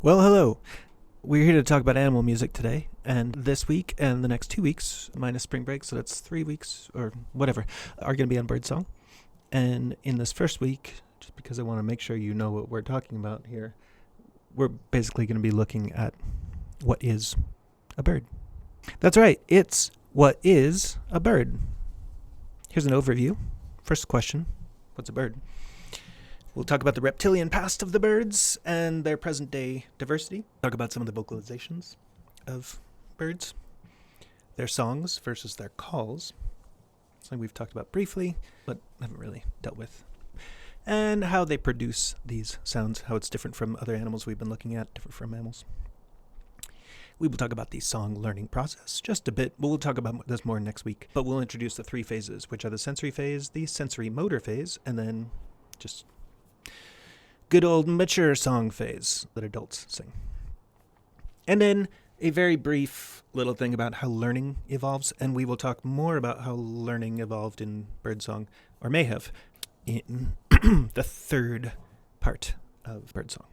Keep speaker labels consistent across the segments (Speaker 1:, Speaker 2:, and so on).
Speaker 1: Well, hello. We're here to talk about animal music today, and this week and the next 2 weeks, minus spring break, so that's 3 weeks or whatever, are going to be on birdsong. And in this first week, just because I want to make sure you know what we're talking about here, we're basically going to be looking at what is a bird. That's right, it's what is a bird. Here's an overview. First question, what's a bird? We'll talk about the reptilian past of the birds and their present-day diversity. Talk about some of the vocalizations of birds, their songs versus their calls, something we've talked about briefly, but haven't really dealt with, and how they produce these sounds, how it's different from other animals we've been looking at, different from mammals. We will talk about the song learning process just a bit. We'll talk about this more next week, but we'll introduce the 3 phases, which are the sensory phase, the sensorimotor phase, and then just good old mature song phase that adults sing. And then a very brief little thing about how learning evolves, and we will talk more about how learning evolved in birdsong, or may have, in the third part of birdsong.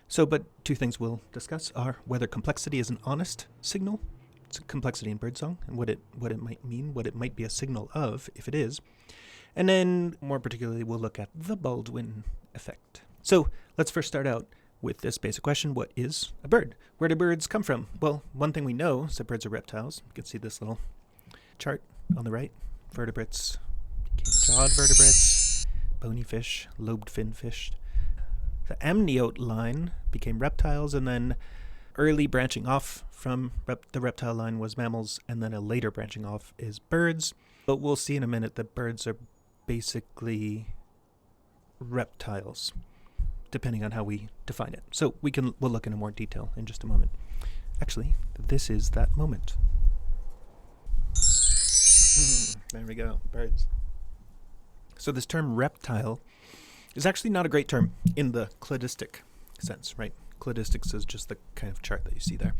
Speaker 1: So, but 2 things we'll discuss are whether complexity is an honest signal, it's complexity in birdsong, and what it might mean, what it might be a signal of, if it is. And then, more particularly, we'll look at the Baldwin Effect. So, let's first start out with this basic question. What is a bird? Where do birds come from? Well, one thing we know is that birds are reptiles. You can see this little chart on the right. Vertebrates, jawed vertebrates, bony fish, lobed fin fish. The amniote line became reptiles, and then early branching off from the reptile line was mammals, and then a later branching off is birds. But we'll see in a minute that birds are basically reptiles, depending on how we define it. So we'll look into more detail in just a moment. Actually, this is that moment. There we go, birds. So this term reptile is actually not a great term in the cladistic sense, right? Cladistics is just the kind of chart that you see there.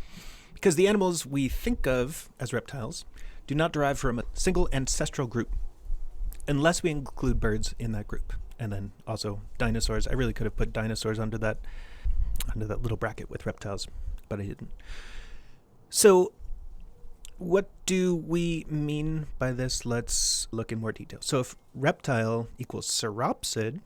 Speaker 1: Because the animals we think of as reptiles do not derive from a single ancestral group, unless we include birds in that group. And then also dinosaurs. I really could have put dinosaurs under that little bracket with reptiles, but I didn't. So what do we mean by this? Let's look in more detail. So if reptile equals sauropsid,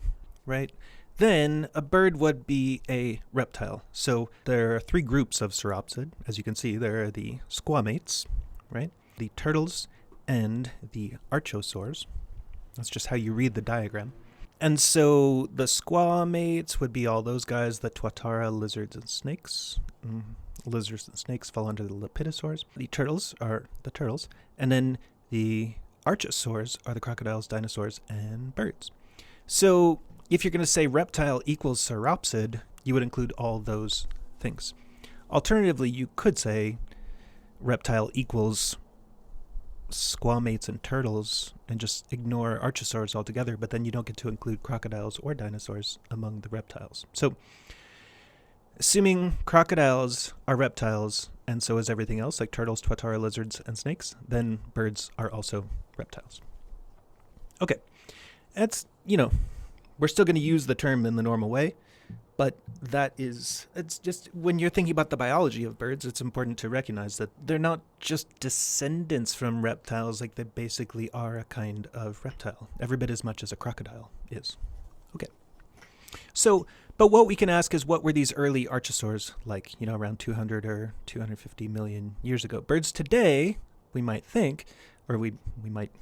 Speaker 1: right, then a bird would be a reptile. So there are 3 groups of sauropsid. As you can see, there are the squamates, right, the turtles, and the archosaurs. That's just how you read the diagram. And so the squamates would be all those guys, the tuatara, lizards, and snakes. Lizards and snakes fall under the lepidosaurs. The turtles are the turtles. And then the archosaurs are the crocodiles, dinosaurs, and birds. So if you're going to say reptile equals sauropsid, you would include all those things. Alternatively, you could say reptile equals squamates and turtles and just ignore archosaurs altogether, but then you don't get to include crocodiles or dinosaurs among the reptiles. So assuming crocodiles are reptiles and so is everything else, like turtles, tuatara, lizards, and snakes, then birds are also reptiles. Okay, that's, we're still going to use the term in the normal way, but it's just, when you're thinking about the biology of birds, it's important to recognize that they're not just descendants from reptiles, like they basically are a kind of reptile, every bit as much as a crocodile is. Okay. So, but what we can ask is, what were these early archosaurs like, around 200 or 250 million years ago? Birds today, we might think, or we might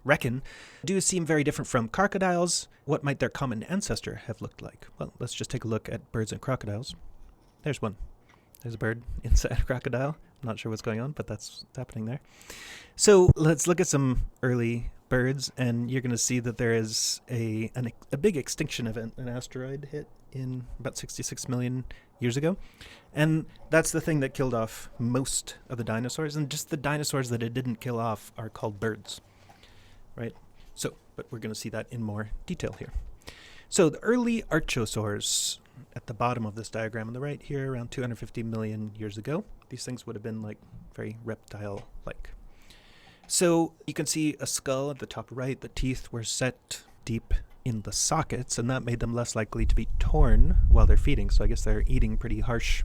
Speaker 1: reckon, do seem very different from crocodiles. What might their common ancestor have looked like? Well, let's just take a look at birds and crocodiles. There's one. There's a bird inside a crocodile. I'm not sure what's going on, but that's what's happening there. So let's look at some early birds, and you're going to see that there is a big extinction event. An asteroid hit in about 66 million years ago, and that's the thing that killed off most of the dinosaurs, and just the dinosaurs that it didn't kill off are called birds. Right? So, but we're going to see that in more detail here. So the early archosaurs at the bottom of this diagram on the right here, around 250 million years ago, these things would have been like very reptile-like. So you can see a skull at the top right. The teeth were set deep in the sockets, and that made them less likely to be torn while they're feeding. So I guess they're eating pretty harsh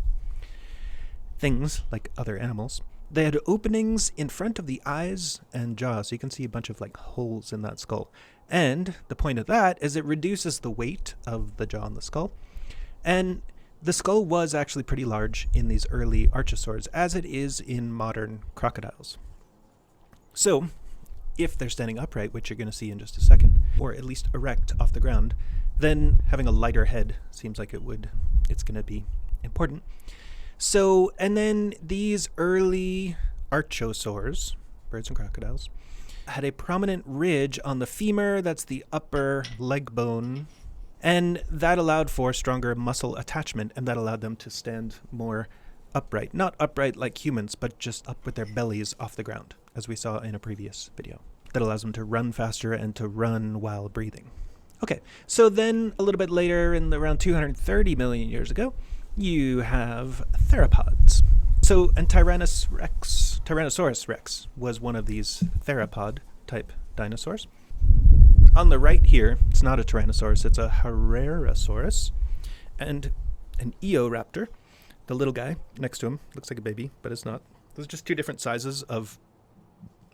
Speaker 1: things like other animals. They had openings in front of the eyes and jaw, so you can see a bunch of like holes in that skull. And the point of that is it reduces the weight of the jaw and the skull. And the skull was actually pretty large in these early archosaurs, as it is in modern crocodiles. So if they're standing upright, which you're going to see in just a second, or at least erect off the ground, then having a lighter head seems like it's going to be important. So, and then these early archosaurs, birds and crocodiles, had a prominent ridge on the femur, that's the upper leg bone, and that allowed for stronger muscle attachment, and that allowed them to stand more upright. Not upright like humans, but just up with their bellies off the ground, as we saw in a previous video. That allows them to run faster and to run while breathing. Okay, so then a little bit later, in around 230 million years ago, you have theropods. So, and Tyrannosaurus rex was one of these theropod type dinosaurs. On the right here, it's not a Tyrannosaurus, it's a Herrerasaurus, and an Eoraptor, the little guy next to him. Looks like a baby, but it's not. Those are just two different sizes of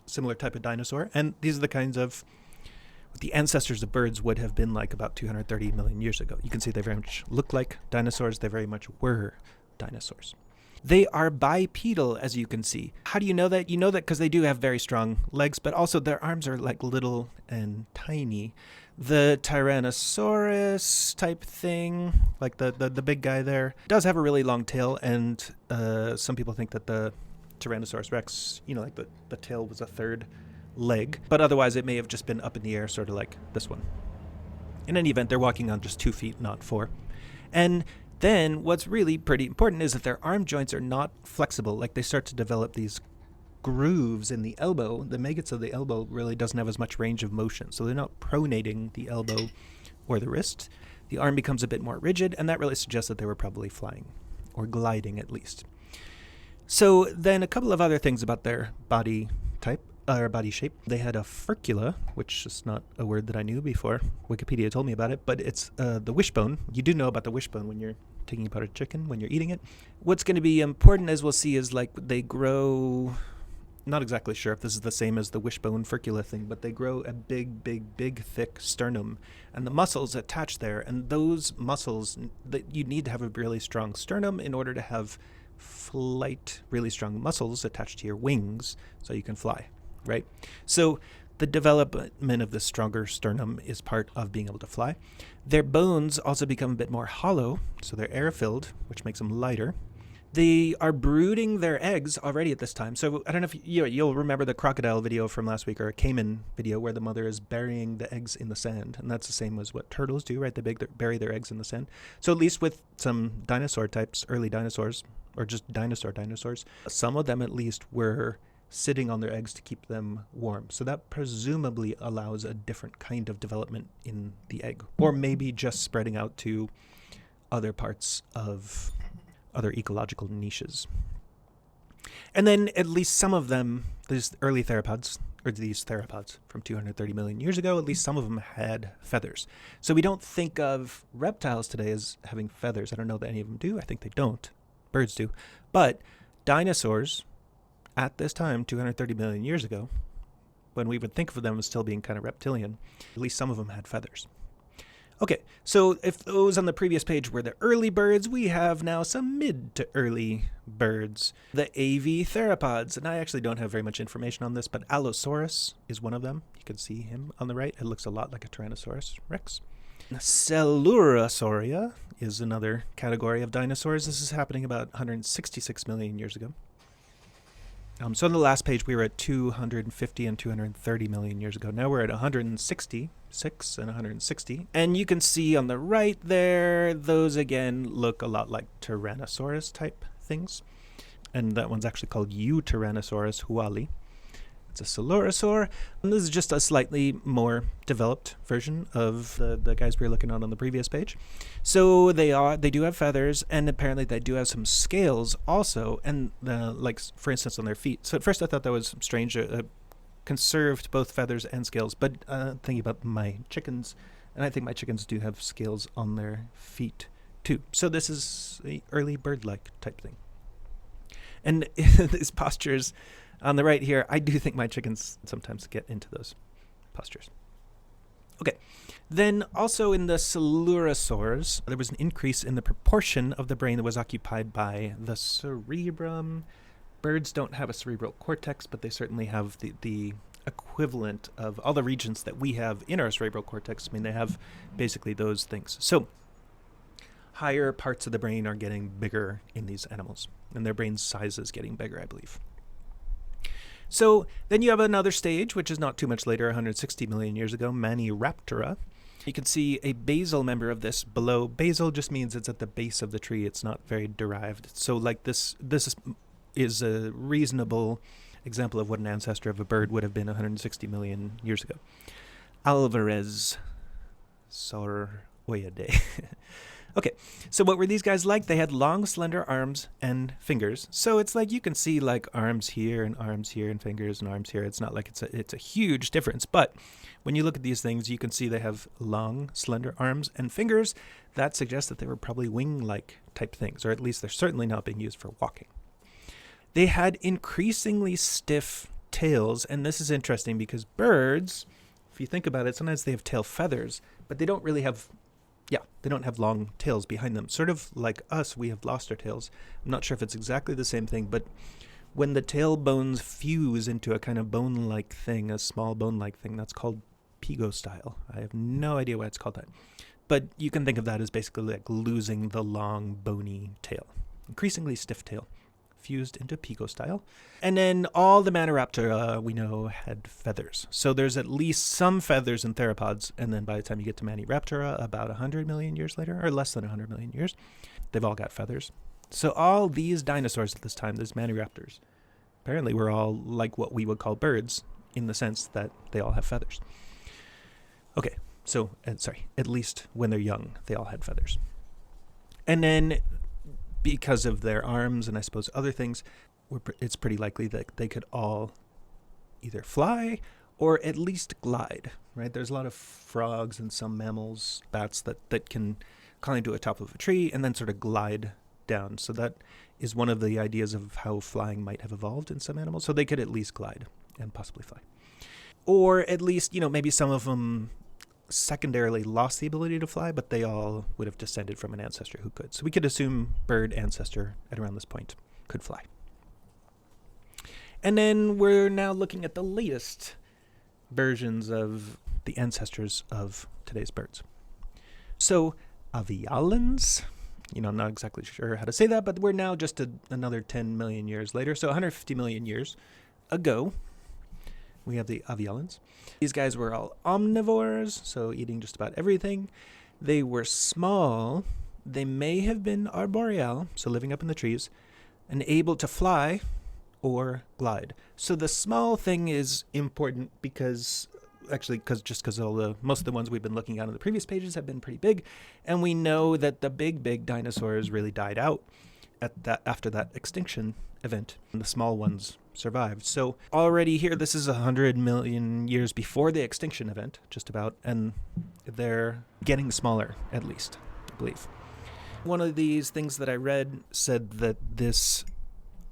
Speaker 1: similar type of dinosaur, and these are the kinds of what the ancestors of birds would have been like about 230 million years ago. You can see they very much look like dinosaurs. They very much were dinosaurs. They are bipedal, as you can see. How do you know that? You know that because they do have very strong legs, but also their arms are like little and tiny. The Tyrannosaurus type thing, like the big guy there, does have a really long tail, and some people think that the Tyrannosaurus rex, like the tail was a third leg, but otherwise it may have just been up in the air, sort of like this one. In any event, they're walking on just 2 feet, not 4. And then what's really pretty important is that their arm joints are not flexible. Like, they start to develop these grooves in the elbow. The maggots of the elbow really doesn't have as much range of motion, so they're not pronating the elbow or the wrist. The arm becomes a bit more rigid, and that really suggests that they were probably flying, or gliding at least. So then a couple of other things about their body type, or body shape. They had a furcula, which is not a word that I knew before. Wikipedia told me about it, but it's the wishbone. You do know about the wishbone when you're taking apart a chicken, when you're eating it. What's going to be important, as we'll see, is like they grow, not exactly sure if this is the same as the wishbone furcula thing, but they grow a big, thick sternum, and the muscles attach there, and those muscles, that you need to have a really strong sternum in order to have flight, really strong muscles attached to your wings so you can fly. Right? So the development of this stronger sternum is part of being able to fly. Their bones also become a bit more hollow, so they're air-filled, which makes them lighter. They are brooding their eggs already at this time. So I don't know if you'll remember the crocodile video from last week, or a caiman video, where the mother is burying the eggs in the sand. And that's the same as what turtles do, right? They bury their eggs in the sand. So at least with some dinosaur types, early dinosaurs, or just dinosaurs, some of them at least were sitting on their eggs to keep them warm. So that presumably allows a different kind of development in the egg, or maybe just spreading out to other parts of other ecological niches. And then at least some of them, these early theropods, or these theropods from 230 million years ago, at least some of them had feathers. So we don't think of reptiles today as having feathers. I don't know that any of them do. I think they don't. Birds do. But dinosaurs, at this time, 230 million years ago, when we would think of them as still being kind of reptilian, at least some of them had feathers. Okay, so if those on the previous page were the early birds, we have now some mid to early birds. The aves theropods, and I actually don't have very much information on this, but Allosaurus is one of them. You can see him on the right. It looks a lot like a Tyrannosaurus rex. Coelurosauria is another category of dinosaurs. This is happening about 166 million years ago. So on the last page, we were at 250 and 230 million years ago. Now we're at 166 and 160. And you can see on the right there, those again look a lot like Tyrannosaurus type things. And that one's actually called Eutyrannosaurus huali. It's a coelurosaur. And this is just a slightly more developed version of the guys we were looking at on the previous page. So they do have feathers, and apparently they do have some scales also, and like for instance on their feet. So at first I thought that was strange, conserved both feathers and scales, but thinking about my chickens And I think my chickens do have scales on their feet too. So this is a early bird-like type thing. And these postures on the right here, I do think my chickens sometimes get into those postures. Okay, then also in the coelurosaurs, there was an increase in the proportion of the brain that was occupied by the cerebrum. Birds don't have a cerebral cortex, but they certainly have the equivalent of all the regions that we have in our cerebral cortex. I mean, they have basically those things. So higher parts of the brain are getting bigger in these animals, and their brain size is getting bigger, I believe. So then you have another stage, which is not too much later, 160 million years ago, Maniraptora. You can see a basal member of this below. Basal just means it's at the base of the tree. It's not very derived. So like this is a reasonable example of what an ancestor of a bird would have been 160 million years ago. Alvarez sauroidae. Okay, so what were these guys like? They had long, slender arms and fingers. So it's like you can see like arms here and fingers and arms here. It's not like it's a huge difference. But when you look at these things, you can see they have long, slender arms and fingers. That suggests that they were probably wing-like type things, or at least they're certainly not being used for walking. They had increasingly stiff tails, and this is interesting because birds, if you think about it, sometimes they have tail feathers, but they don't really have they don't have long tails behind them. Sort of like us, we have lost our tails. I'm not sure if it's exactly the same thing, but when the tail bones fuse into a kind of bone-like thing, a small bone-like thing, that's called pygostyle. I have no idea why it's called that. But you can think of that as basically like losing the long, bony tail. Increasingly stiff tail, fused into pygostyle. And then all the Maniraptora we know had feathers. So there's at least some feathers in theropods, and then by the time you get to Maniraptora, about 100 million years later, or less than 100 million years, they've all got feathers. So all these dinosaurs at this time, these Maniraptors, apparently were all like what we would call birds, in the sense that they all have feathers. Okay, so, at least when they're young, they all had feathers. And then because of their arms and I suppose other things, it's pretty likely that they could all either fly or at least glide, right? There's a lot of frogs and some mammals, bats, that can climb to the top of a tree and then sort of glide down. So that is one of the ideas of how flying might have evolved in some animals. So they could at least glide and possibly fly. Or at least, maybe some of them secondarily lost the ability to fly, but they all would have descended from an ancestor who could. So we could assume bird ancestor at around this point could fly. And then we're now looking at the latest versions of the ancestors of today's birds. So avialans, I'm not exactly sure how to say that, but we're now just another 10 million years later. So 150 million years ago, we have the avialans. These guys were all omnivores, so eating just about everything. They were small. They may have been arboreal, so living up in the trees, and able to fly or glide. So the small thing is important because most of the ones we've been looking at on the previous pages have been pretty big, and we know that the big dinosaurs really died out after that extinction event, and the small ones survived. So already here, this is 100 million years before the extinction event, just about, and they're getting smaller, at least, I believe. One of these things that I read said that this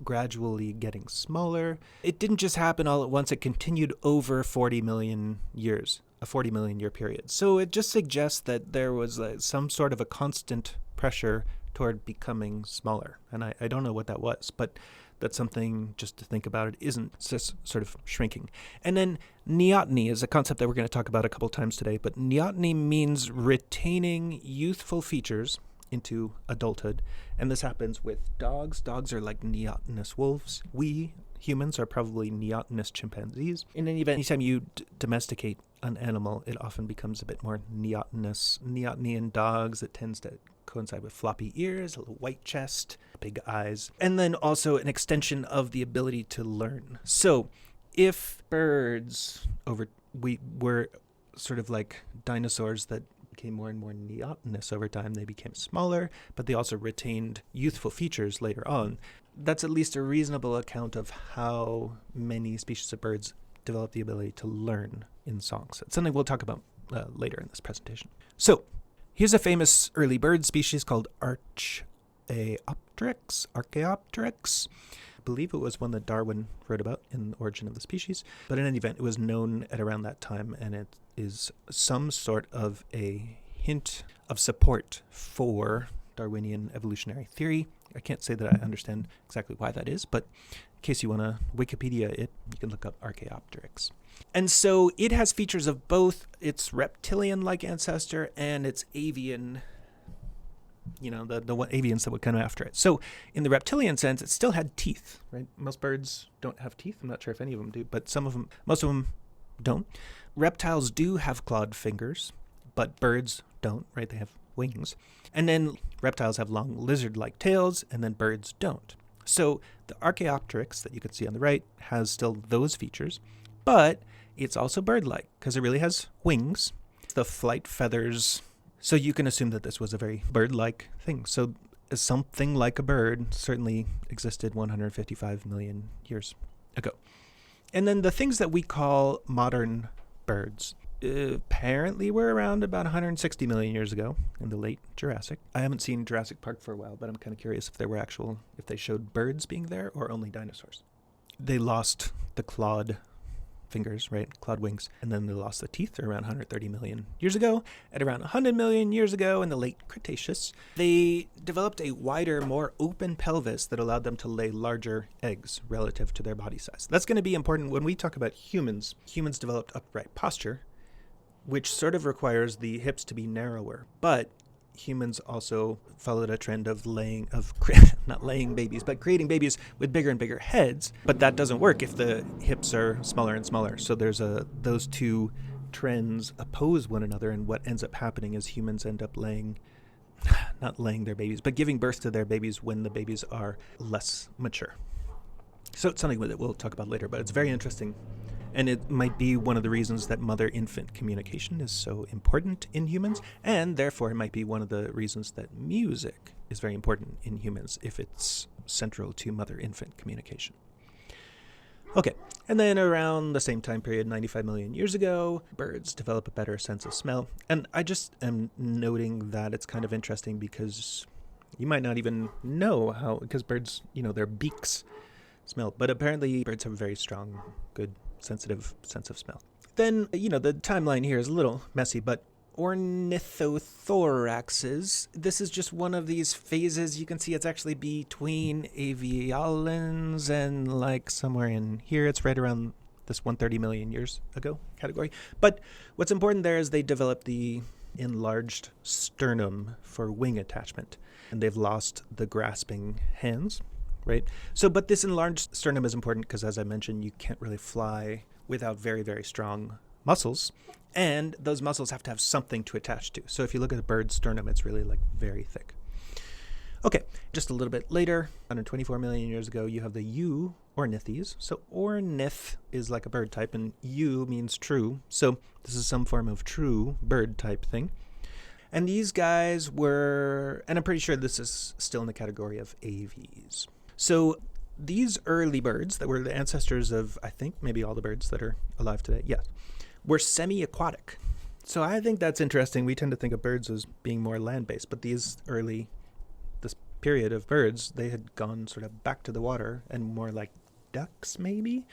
Speaker 1: gradually getting smaller, it didn't just happen all at once, it continued over 40 million years, a 40 million year period. So it just suggests that there was some sort of a constant pressure toward becoming smaller. And I don't know what that was, but that's something just to think about. It isn't just sort of shrinking. And then neoteny is a concept that we're going to talk about a couple times today, but neoteny means retaining youthful features into adulthood. And this happens with dogs. Dogs are like neotenous wolves. We humans are probably neotenous chimpanzees. In any event, anytime you domesticate an animal, it often becomes a bit more neotenous. Neoteny in dogs, it tends to coincide with floppy ears, a little white chest, big eyes, and then also an extension of the ability to learn. So if birds we were sort of like dinosaurs that became more and more neotenous over time, they became smaller, but they also retained youthful features later on. That's at least a reasonable account of how many species of birds develop the ability to learn in songs. It's something we'll talk about later in this presentation. So here's a famous early bird species called Archaeopteryx. I believe it was one that Darwin wrote about in The Origin of the Species. But in any event, it was known at around that time, and it is some sort of a hint of support for Darwinian evolutionary theory. I can't say that I understand exactly why that is, but in case you want to Wikipedia it, you can look up Archaeopteryx. And so it has features of both its reptilian-like ancestor and its avian, the avians that would come after it. So in the reptilian sense, it still had teeth, right? Most birds don't have teeth. I'm not sure if any of them do, but most of them don't. Reptiles do have clawed fingers, but birds don't, right? They have wings. And then reptiles have long lizard-like tails, and then birds don't. So the Archaeopteryx that you can see on the right has still those features, but it's also bird-like because it really has wings, the flight feathers. So you can assume that this was a very bird-like thing. So something like a bird certainly existed 155 million years ago. And then the things that we call modern birds apparently were around about 160 million years ago in the late Jurassic. I haven't seen Jurassic Park for a while, but I'm kind of curious if they showed birds being there or only dinosaurs. They lost the clawed fingers, right? Clawed wings. And then they lost the teeth around 130 million years ago. At around 100 million years ago in the late Cretaceous, they developed a wider, more open pelvis that allowed them to lay larger eggs relative to their body size. That's going to be important when we talk about humans. Humans developed upright posture, which sort of requires the hips to be narrower. But humans also followed a trend of not laying babies, but creating babies with bigger and bigger heads. But that doesn't work if the hips are smaller and smaller. So those two trends oppose one another, and what ends up happening is humans end up not laying their babies, but giving birth to their babies when the babies are less mature. So it's something that we'll talk about later, but it's very interesting. And it might be one of the reasons that mother-infant communication is so important in humans, and therefore it might be one of the reasons that music is very important in humans if it's central to mother-infant communication. Okay, and then around the same time period, 95 million years ago, birds develop a better sense of smell. And I just am noting that it's kind of interesting because you might not even know because birds, their beaks smell, but apparently birds have a very strong, good, sensitive sense of smell. Then, the timeline here is a little messy, but ornithothoraxes, this is just one of these phases. You can see it's actually between avialans and somewhere in here. It's right around this 130 million years ago category. But what's important there is they developed the enlarged sternum for wing attachment, and they've lost the grasping hands. Right. So, but this enlarged sternum is important because, as I mentioned, you can't really fly without very, very strong muscles. And those muscles have to have something to attach to. So if you look at a bird's sternum, it's really very thick. Okay, just a little bit later, 124 million years ago, you have the Ornithes. So ornith is like a bird type, and U means true. So this is some form of true bird type thing. And these guys were, and I'm pretty sure this is still in the category of aves. So these early birds that were the ancestors of, I think, maybe all the birds that are alive today, were semi-aquatic. So I think that's interesting. We tend to think of birds as being more land-based, but this period of birds, they had gone sort of back to the water and more like ducks maybe,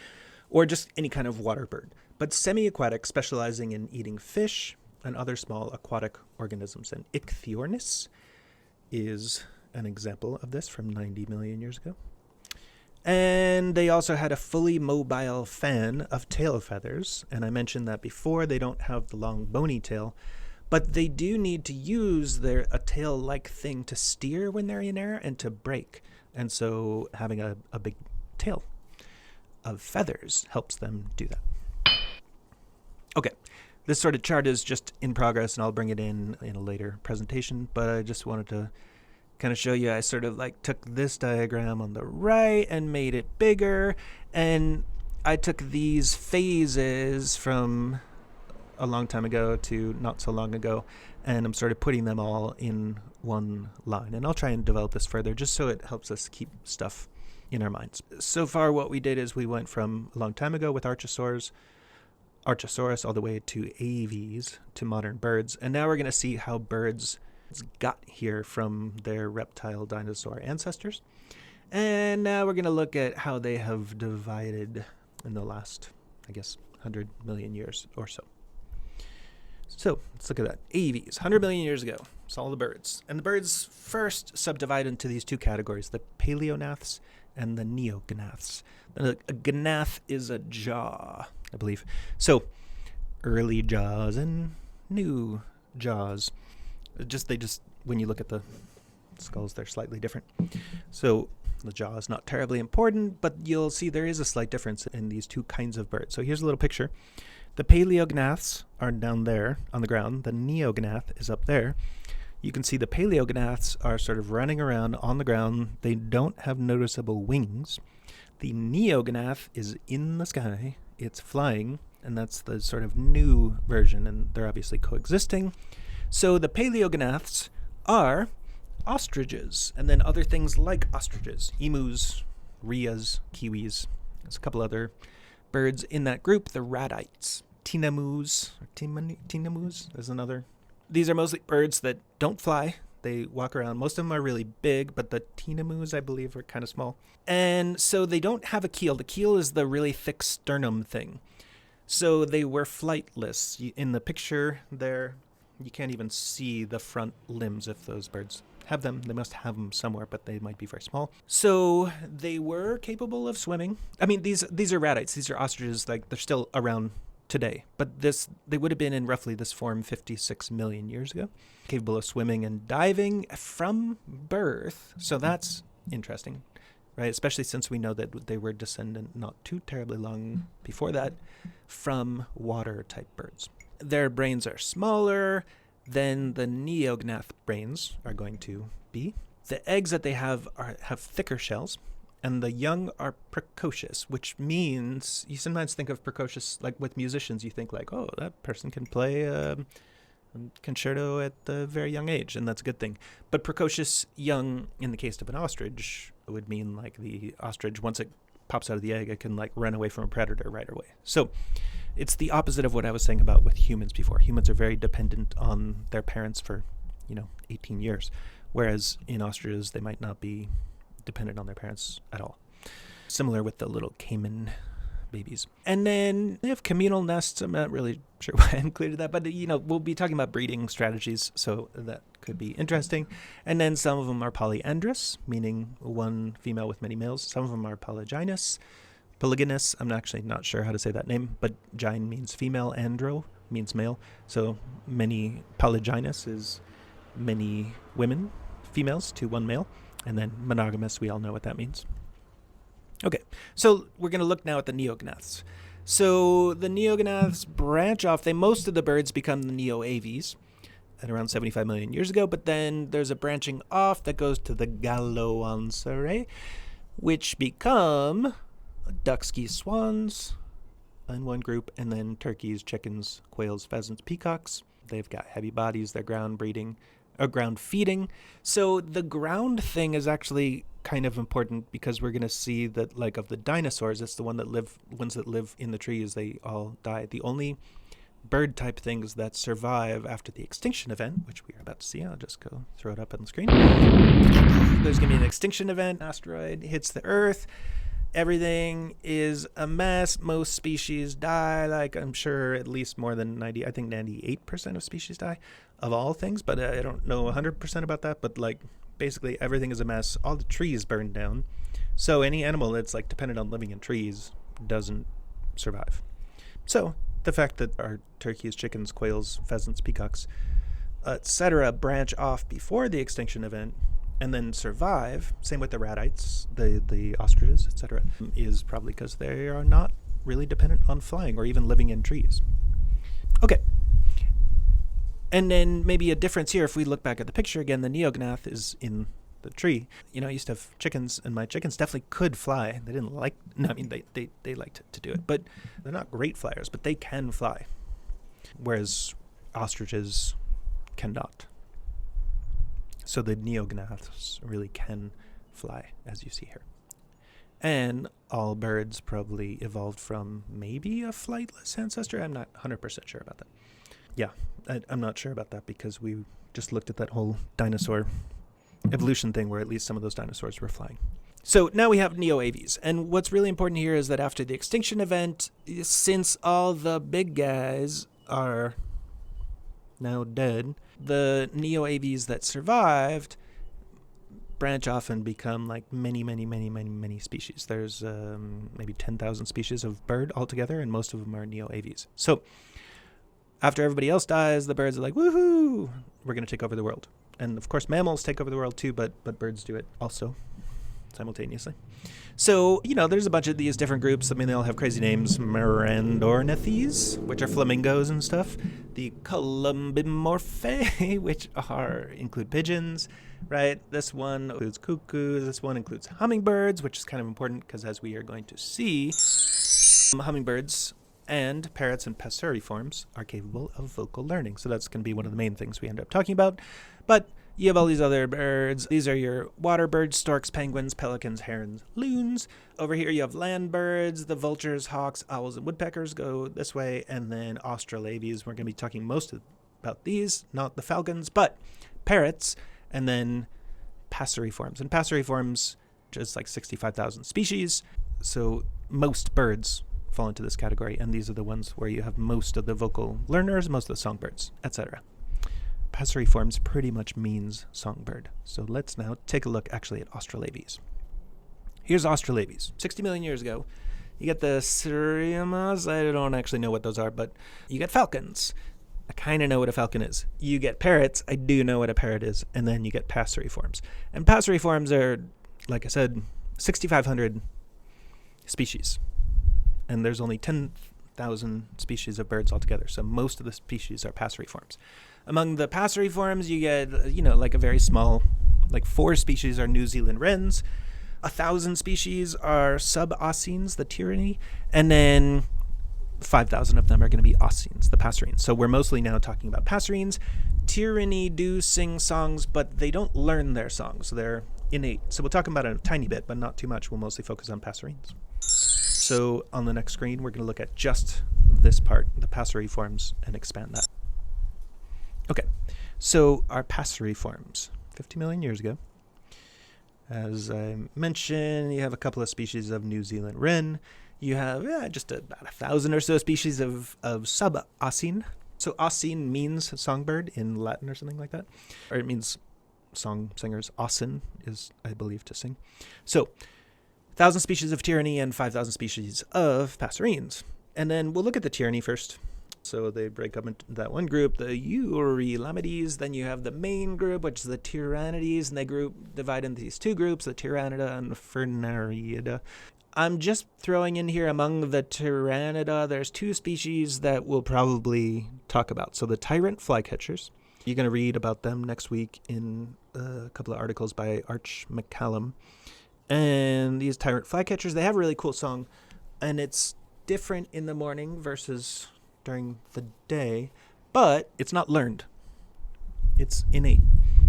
Speaker 1: or just any kind of water bird. But semi-aquatic, specializing in eating fish and other small aquatic organisms. And Ichthyornis is an example of this from 90 million years ago. And they also had a fully mobile fan of tail feathers. And I mentioned that before, they don't have the long bony tail, but they do need to use a tail-like thing to steer when they're in air and to brake. And so having a big tail of feathers helps them do that. Okay, this sort of chart is just in progress, and I'll bring it in a later presentation, but I just wanted to kind of show you. I sort of took this diagram on the right and made it bigger, and I took these phases from a long time ago to not so long ago, and I'm sort of putting them all in one line. And I'll try and develop this further just so it helps us keep stuff in our minds. So far what we did is we went from a long time ago with archosaurs Archosaurus all the way to aves, to modern birds. And now we're going to see how birds got here from their reptile dinosaur ancestors. And now we're going to look at how they have divided in the last, I guess, 100 million years or so. So let's look at that. Aves, 100 million years ago. It's all the birds. And the birds first subdivide into these two categories, the paleognaths and the neognaths. A gnath is a jaw, I believe. So early jaws and new jaws. When you look at the skulls, they're slightly different. So the jaw is not terribly important, but you'll see there is a slight difference in these two kinds of birds. So here's a little picture. The paleognaths are down there on the ground. The neognath is up there. You can see the paleognaths are sort of running around on the ground. They don't have noticeable wings. The neognath is in the sky. It's flying, and that's the sort of new version, and they're obviously coexisting. So the paleognaths are ostriches, and then other things like ostriches, emus, rheas, kiwis. There's a couple other birds in that group. The radites, tinamus is another. These are mostly birds that don't fly. They walk around. Most of them are really big, but the tinamus, I believe, are kind of small. And so they don't have a keel. The keel is the really thick sternum thing. So they were flightless. In the picture there, you can't even see the front limbs if those birds have them. They must have them somewhere, but they might be very small. So they were capable of swimming. I mean, these are radites. These are ostriches. Like, they're still around today, but they would have been in roughly this form 56 million years ago, capable of swimming and diving from birth. So that's interesting, right? Especially since we know that they were descendant not too terribly long before that from water type birds. Their brains are smaller than the neognath brains are going to be. The eggs that they have thicker shells, and the young are precocious, which means you sometimes think of precocious, like with musicians, you think like, oh, that person can play a concerto at a very young age, and that's a good thing. But precocious young, in the case of an ostrich, would mean like the ostrich, once it pops out of the egg, it can like run away from a predator right away. So it's the opposite of what I was saying about with humans before. Humans are very dependent on their parents for, 18 years, whereas in ostriches, they might not be dependent on their parents at all. Similar with the little caiman babies. And then they have communal nests. I'm not really sure why I included that, but we'll be talking about breeding strategies, so that could be interesting. And then some of them are polyandrous, meaning one female with many males. Some of them are polygynous. I'm actually not sure how to say that name, but gyne means female, andro means male. So many polygynous is many women, females to one male. And then monogamous, we all know what that means. Okay, so we're going to look now at the neognaths. So the neognaths branch off. Most of the birds become the neo-aves at around 75 million years ago, but then there's a branching off that goes to the Galloanserae, which become ducks, geese, swans in one group, and then turkeys, chickens, quails, pheasants, peacocks. They've got heavy bodies. They're ground feeding. So the ground thing is actually kind of important because we're going to see that, like, of the dinosaurs, it's the ones that live in the trees, they all die. The only bird type things that survive after the extinction event, which we are about to see, I'll just go throw it up on the screen. There's going to be an extinction event. Asteroid hits the Earth. Everything is a mess. Most species die. Like, I'm sure at least more than 98% of species die of all things, but I don't know 100% about that. But like, basically everything is a mess. All the trees burn down. So any animal that's like dependent on living in trees doesn't survive. So the fact that our turkeys, chickens, quails, pheasants, peacocks, etc. branch off before the extinction event and then survive, same with the radites, the ostriches, etc., is probably because they are not really dependent on flying or even living in trees. Okay. And then maybe a difference here, if we look back at the picture again, the neognath is in the tree. I used to have chickens, and my chickens definitely could fly. They didn't like, they liked to do it, but they're not great flyers, but they can fly, whereas ostriches cannot. So the neognaths really can fly, as you see here. And all birds probably evolved from maybe a flightless ancestor. I'm not 100% sure about that. Yeah, I'm not sure about that because we just looked at that whole dinosaur evolution thing where at least some of those dinosaurs were flying. So now we have neo-aves. And what's really important here is that after the extinction event, since all the big guys are now dead, the neo-aves that survived branch off and become like many species. There's maybe 10,000 species of bird altogether, and most of them are neo-aves. So after everybody else dies, the birds are like, woohoo, we're going to take over the world. And of course, mammals take over the world too, but birds do it also simultaneously. So, there's a bunch of these different groups. I mean, they all have crazy names. Mirandornithes, which are flamingos and stuff. The Columbimorphae, which include pigeons, right? This one includes cuckoos. This one includes hummingbirds, which is kind of important because, as we are going to see, hummingbirds and parrots and passeriformes are capable of vocal learning. So that's going to be one of the main things we end up talking about. But you have all these other birds. These are your water birds, storks, penguins, pelicans, herons, loons. Over here you have land birds, the vultures, hawks, owls, and woodpeckers go this way. And then Australaves, we're going to be talking most about these, not the falcons, but parrots, and then Passeriformes. And Passeriformes, just like 65,000 species. So most birds fall into this category, and these are the ones where you have most of the vocal learners, most of the songbirds, etc. Passeriformes pretty much means songbird. So let's now take a look actually at Australaves. Here's Australaves. 60 million years ago, you get the Syrinx. I don't actually know what those are, but you get falcons. I kind of know what a falcon is. You get parrots. I do know what a parrot is. And then you get Passeriformes. And Passeriformes are, like I said, 6,500 species. And there's only 10,000 species of birds altogether. So most of the species are Passeriformes. Among the Passeriformes, you get, like a very small, like 4 species are New Zealand wrens. 1,000 species are sub-Aucenes, the Tyranny. And then 5,000 of them are going to be Aucenes, the passerines. So we're mostly now talking about passerines. Tyranny do sing songs, but they don't learn their songs. They're innate. So we'll talk about it a tiny bit, but not too much. We'll mostly focus on passerines. So on the next screen, we're going to look at just this part, the Passeriformes, and expand that. Okay, so our Passeriformes, 50 million years ago. As I mentioned, you have a couple of species of New Zealand wren. You have just about 1,000 or so species of sub-Aucene. So Aucene means songbird in Latin or something like that. Or it means song singers. Aucen is, I believe, to sing. So 1,000 species of Tyranny and 5,000 species of passerines. And then we'll look at the Tyranny first. So they break up into that one group, the Eurylomides. Then you have the main group, which is the Tyrannides, and they divide into these 2 groups, the Tyrannida and Furnariida. I'm just throwing in here among the Tyrannida, there's 2 species that we'll probably talk about. So the tyrant flycatchers. You're going to read about them next week in a couple of articles by Arch McCallum. And these tyrant flycatchers, they have a really cool song, and it's different in the morning versus during the day, but it's not learned. It's innate.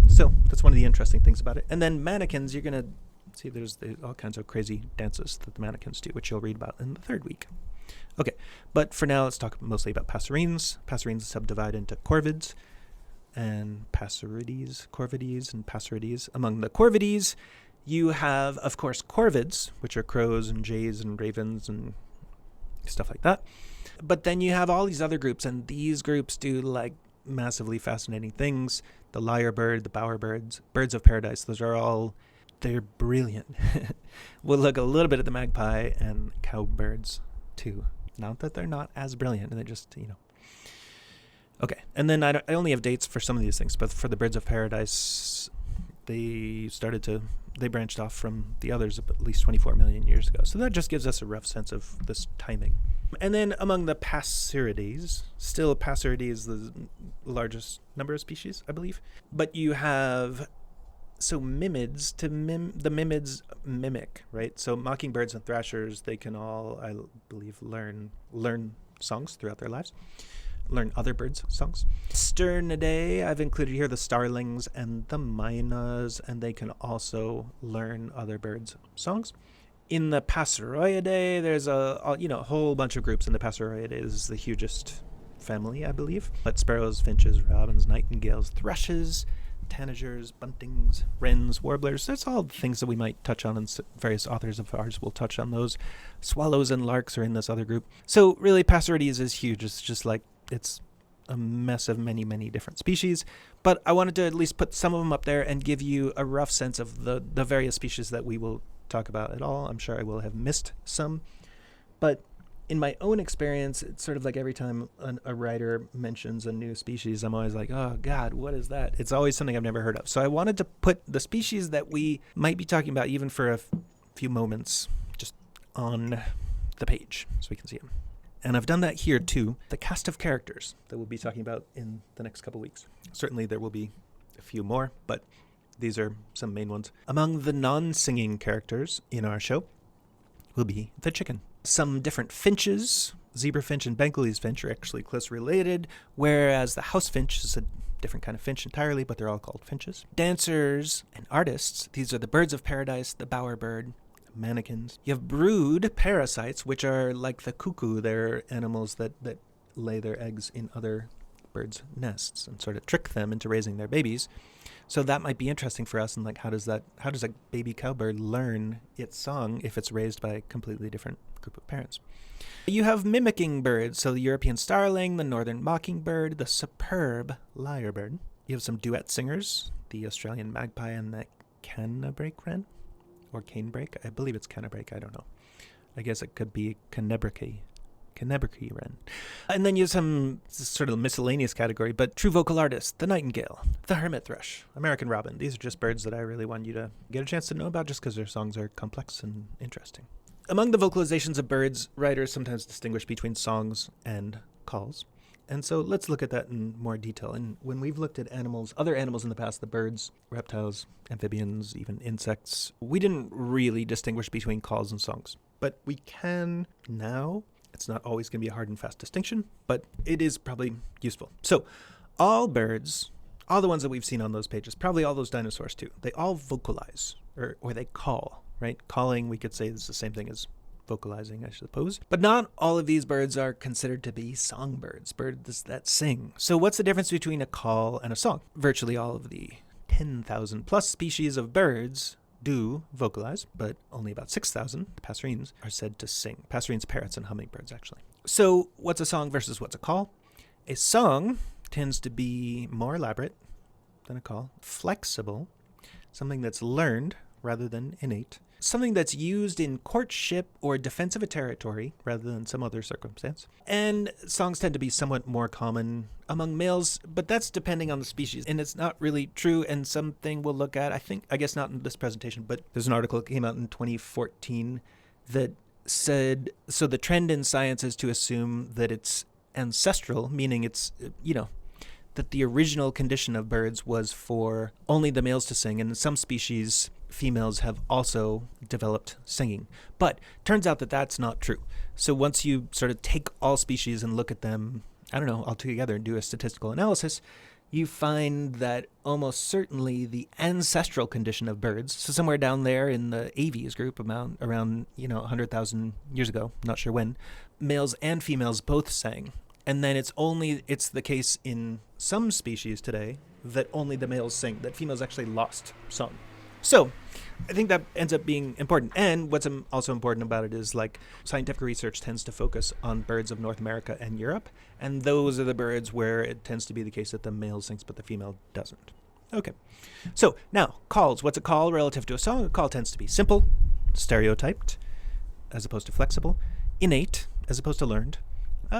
Speaker 1: So that's one of the interesting things about it. And then mannequins, you're going to see there's all kinds of crazy dances that the mannequins do, which you'll read about in the 3rd week. Okay, but for now, let's talk mostly about passerines. Passerines subdivide into corvids and passerides, corvides and passerides. Among the corvides, you have, of course, corvids, which are crows and jays and ravens and stuff like that. But then you have all these other groups, and these groups do like massively fascinating things. The lyrebird, the bowerbirds, birds of paradise, they're brilliant. We'll look a little bit at the magpie and cowbirds too. Not that they're not as brilliant, they're just, Okay, and then I only have dates for some of these things, but for the birds of paradise, they branched off from the others at least 24 million years ago. So that just gives us a rough sense of this timing. And then among the Passerides, still Passeridae is the largest number of species, I believe. But you have, mimids, the mimids mimic, right? So mockingbirds and thrashers, they can all, I believe, learn songs throughout their lives. Learn other birds' songs. Sternidae, I've included here the starlings and the mynas, and they can also learn other birds' songs. In the Passeriformes, there's a whole bunch of groups. In the Passeriformes is the hugest family, I believe. But sparrows, finches, robins, nightingales, thrushes, tanagers, buntings, wrens, warblers. That's all things that we might touch on, and various authors of ours will touch on those. Swallows and larks are in this other group. So really, Passeriformes is huge. It's just like, it's a mess of many, many different species. But I wanted to at least put some of them up there and give you a rough sense of the various species that we will talk about at all. I'm sure I will have missed some. But in my own experience, it's sort of like every time a writer mentions a new species, I'm always like, oh God, what is that? It's always something I've never heard of. So I wanted to put the species that we might be talking about even for a few moments just on the page so we can see them. And I've done that here too. The cast of characters that we'll be talking about in the next couple weeks. Certainly there will be a few more, but these are some main ones. Among the non-singing characters in our show will be the chicken. Some different finches, zebra finch and Bengalese finch, are actually close related, whereas the house finch is a different kind of finch entirely, but they're all called finches. Dancers and artists, these are the birds of paradise, the bowerbird, mannequins. You have brood parasites, which are like the cuckoo. They're animals that lay their eggs in other birds' nests and sort of trick them into raising their babies. So that might be interesting for us. And like, how does a baby cowbird learn its song if it's raised by a completely different group of parents? You have mimicking birds. So the European starling, the northern mockingbird, the superb lyrebird. You have some duet singers, the Australian magpie and the cannebrake wren. Or canebrake. I believe it's cannebrake. I don't know. I guess it could be cannebrake wren. And then you have some sort of miscellaneous category, but true vocal artists, the nightingale, the hermit thrush, American robin. These are just birds that I really want you to get a chance to know about just because their songs are complex and interesting. Among the vocalizations of birds, writers sometimes distinguish between songs and calls. And so let's look at that in more detail. And when we've looked at other animals in the past, the birds, reptiles, amphibians, even insects, we didn't really distinguish between calls and songs. But we can now. It's not always going to be a hard and fast distinction, but it is probably useful. So all birds, all the ones that we've seen on those pages, probably all those dinosaurs too, they all vocalize or they call, right? Calling, we could say, is the same thing as vocalizing, I suppose. But not all of these birds are considered to be songbirds, birds that sing. So what's the difference between a call and a song? Virtually all of the 10,000 plus species of birds do vocalize, but only about 6,000, the passerines, are said to sing. Passerines, parrots, and hummingbirds, actually. So what's a song versus what's a call? A song tends to be more elaborate than a call, flexible, something that's learned rather than innate, something that's used in courtship or defense of a territory rather than some other circumstance. And songs tend to be somewhat more common among males, but that's depending on the species. And it's not really true, and something we'll look at, I guess not in this presentation, but there's an article that came out in 2014 that said, so the trend in science is to assume that it's ancestral, meaning it's, that the original condition of birds was for only the males to sing, and in some species, females have also developed singing. But turns out that that's not true. So once you sort of take all species and look at them, all together and do a statistical analysis, you find that almost certainly the ancestral condition of birds, so somewhere down there in the aves group around 100,000 years ago, not sure when, males and females both sang. And then it's the case in some species today that only the males sing, that females actually lost song. So I think that ends up being important. And what's also important about it is like scientific research tends to focus on birds of North America and Europe. And those are the birds where it tends to be the case that the male sings, but the female doesn't. Okay. So now calls. What's a call relative to a song? A call tends to be simple, stereotyped, as opposed to flexible, innate, as opposed to learned.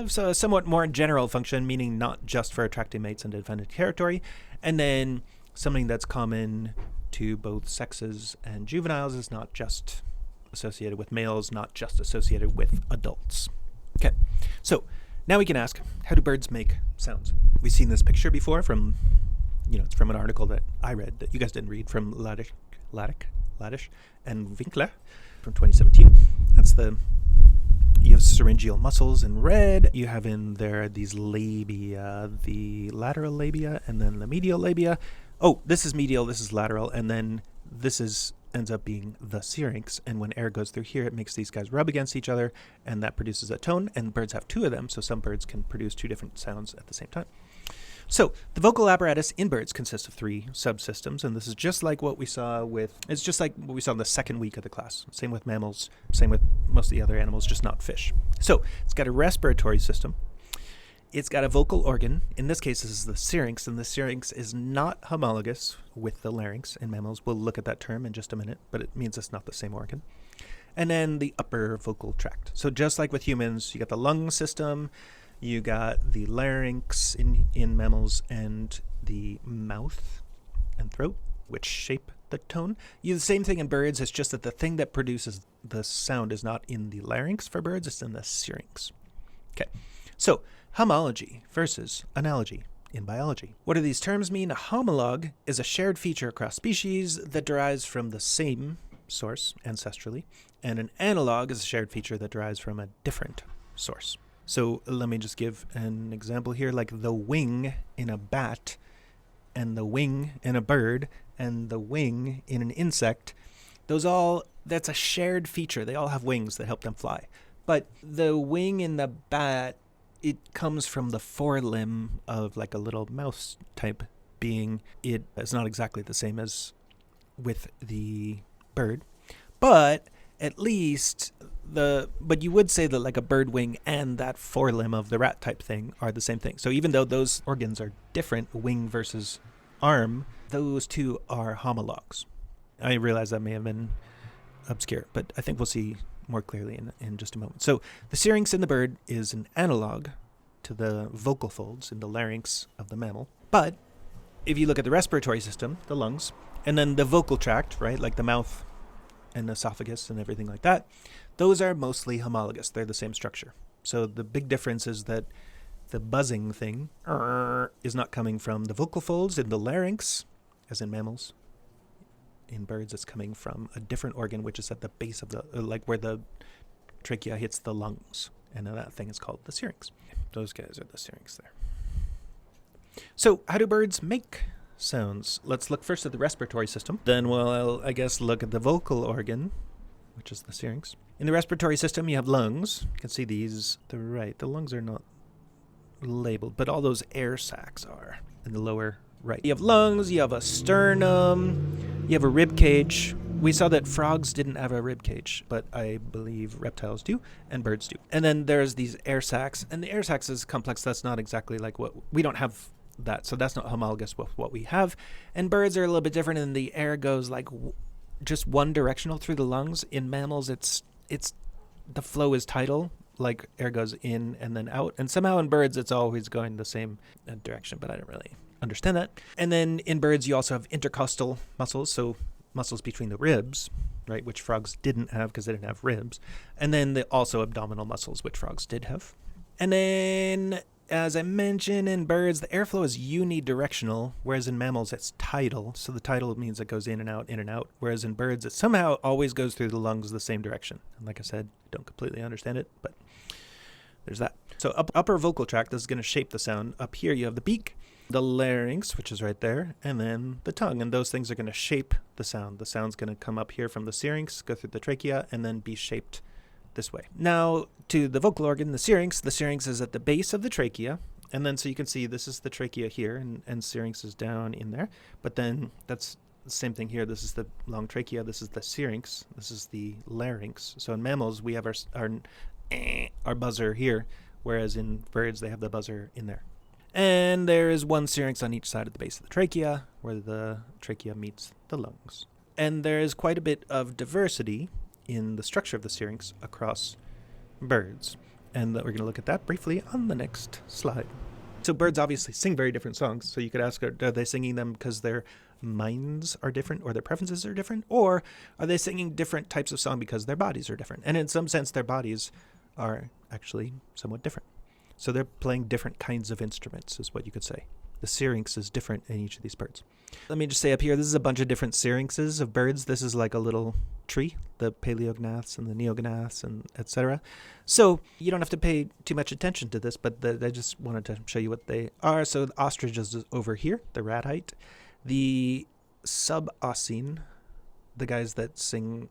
Speaker 1: So a somewhat more general function, meaning not just for attracting mates and defending territory. And then something that's common to both sexes and juveniles, is not just associated with males, not just associated with adults. Okay, so now we can ask, how do birds make sounds? We've seen this picture before from, it's from an article that I read that you guys didn't read, from Ladish and Winkler from 2017. You have syringeal muscles in red. You have in there these labia, the lateral labia and then the medial labia. Oh, this is medial, this is lateral, and then this is ends up being the syrinx, and when air goes through here, it makes these guys rub against each other, and that produces a tone, and birds have two of them, so some birds can produce two different sounds at the same time. So the vocal apparatus in birds consists of three subsystems, and this is just like what we saw in the second week of the class. Same with mammals, same with most of the other animals, just not fish. So it's got a respiratory system. It's got a vocal organ. In this case, this is the syrinx, and the syrinx is not homologous with the larynx in mammals. We'll look at that term in just a minute, but it means it's not the same organ. And then the upper vocal tract. So just like with humans, you got the lung system, you got the larynx in mammals, and the mouth and throat, which shape the tone. You do the same thing in birds. It's just that the thing that produces the sound is not in the larynx for birds, it's in the syrinx. Okay, so homology versus analogy in biology. What do these terms mean? A homologue is a shared feature across species that derives from the same source ancestrally, and an analog is a shared feature that derives from a different source. So let me just give an example here, like the wing in a bat and the wing in a bird and the wing in an insect. That's a shared feature. They all have wings that help them fly. But the wing in the bat, it comes from the forelimb of like a little mouse type being. It is not exactly the same as with the bird, but at least but you would say that like a bird wing and that forelimb of the rat type thing are the same thing. So even though those organs are different, wing versus arm, those two are homologues. I realize that may have been obscure, but I think we'll see more clearly in just a moment. So the syrinx in the bird is an analog to the vocal folds in the larynx of the mammal. But if you look at the respiratory system, the lungs, and then the vocal tract, right, like the mouth and the esophagus and everything like that, those are mostly homologous. They're the same structure. So the big difference is that the buzzing thing is not coming from the vocal folds in the larynx, as in mammals. In birds, it's coming from a different organ, which is at the base of like where the trachea hits the lungs. And that thing is called the syrinx. Those guys are the syrinx there. So how do birds make sounds? Let's look first at the respiratory system. Then we'll, I guess, look at the vocal organ, which is the syrinx. In the respiratory system, you have lungs. You can see these to the right. The lungs are not labeled, but all those air sacs are in the lower right. You have lungs, you have a sternum, you have a rib cage. We saw that frogs didn't have a rib cage, but I believe reptiles do, and birds do. And then there's these air sacs, and the air sacs is complex. That's not exactly like what we don't have that, so that's not homologous with what we have. And birds are a little bit different, and the air goes like just one directional through the lungs. In mammals, it's the flow is tidal, like air goes in and then out. And somehow in birds, it's always going the same direction, but I don't really understand that. And then in birds, you also have intercostal muscles, so muscles between the ribs, right, which frogs didn't have because they didn't have ribs. And then also abdominal muscles, which frogs did have. And then, as I mentioned, in birds, the airflow is unidirectional, whereas in mammals, it's tidal. So the tidal means it goes in and out, whereas in birds, it somehow always goes through the lungs the same direction. And like I said, I don't completely understand it, but there's that. So upper vocal tract, this is going to shape the sound. Up here, you have the beak, the larynx, which is right there, and then the tongue. And those things are going to shape the sound. The sound's going to come up here from the syrinx, go through the trachea, and then be shaped this way. Now, to the vocal organ, the syrinx. The syrinx is at the base of the trachea. And then so you can see this is the trachea here, and syrinx is down in there. But then that's the same thing here. This is the long trachea. This is the syrinx. This is the larynx. So in mammals, we have our buzzer here, whereas in birds, they have the buzzer in there. And there is one syrinx on each side of the base of the trachea, where the trachea meets the lungs. And there is quite a bit of diversity in the structure of the syrinx across birds. And we're going to look at that briefly on the next slide. So birds obviously sing very different songs. So you could ask, are they singing them because their minds are different or their preferences are different? Or are they singing different types of song because their bodies are different? And in some sense, their bodies are actually somewhat different. So they're playing different kinds of instruments, is what you could say. The syrinx is different in each of these birds. Let me just say up here, this is a bunch of different syrinxes of birds. This is like a little tree, the paleognaths and the neognaths and etc. So you don't have to pay too much attention to this, but I just wanted to show you what they are. So the ostrich is over here, the ratite. The subossine, the guys that sing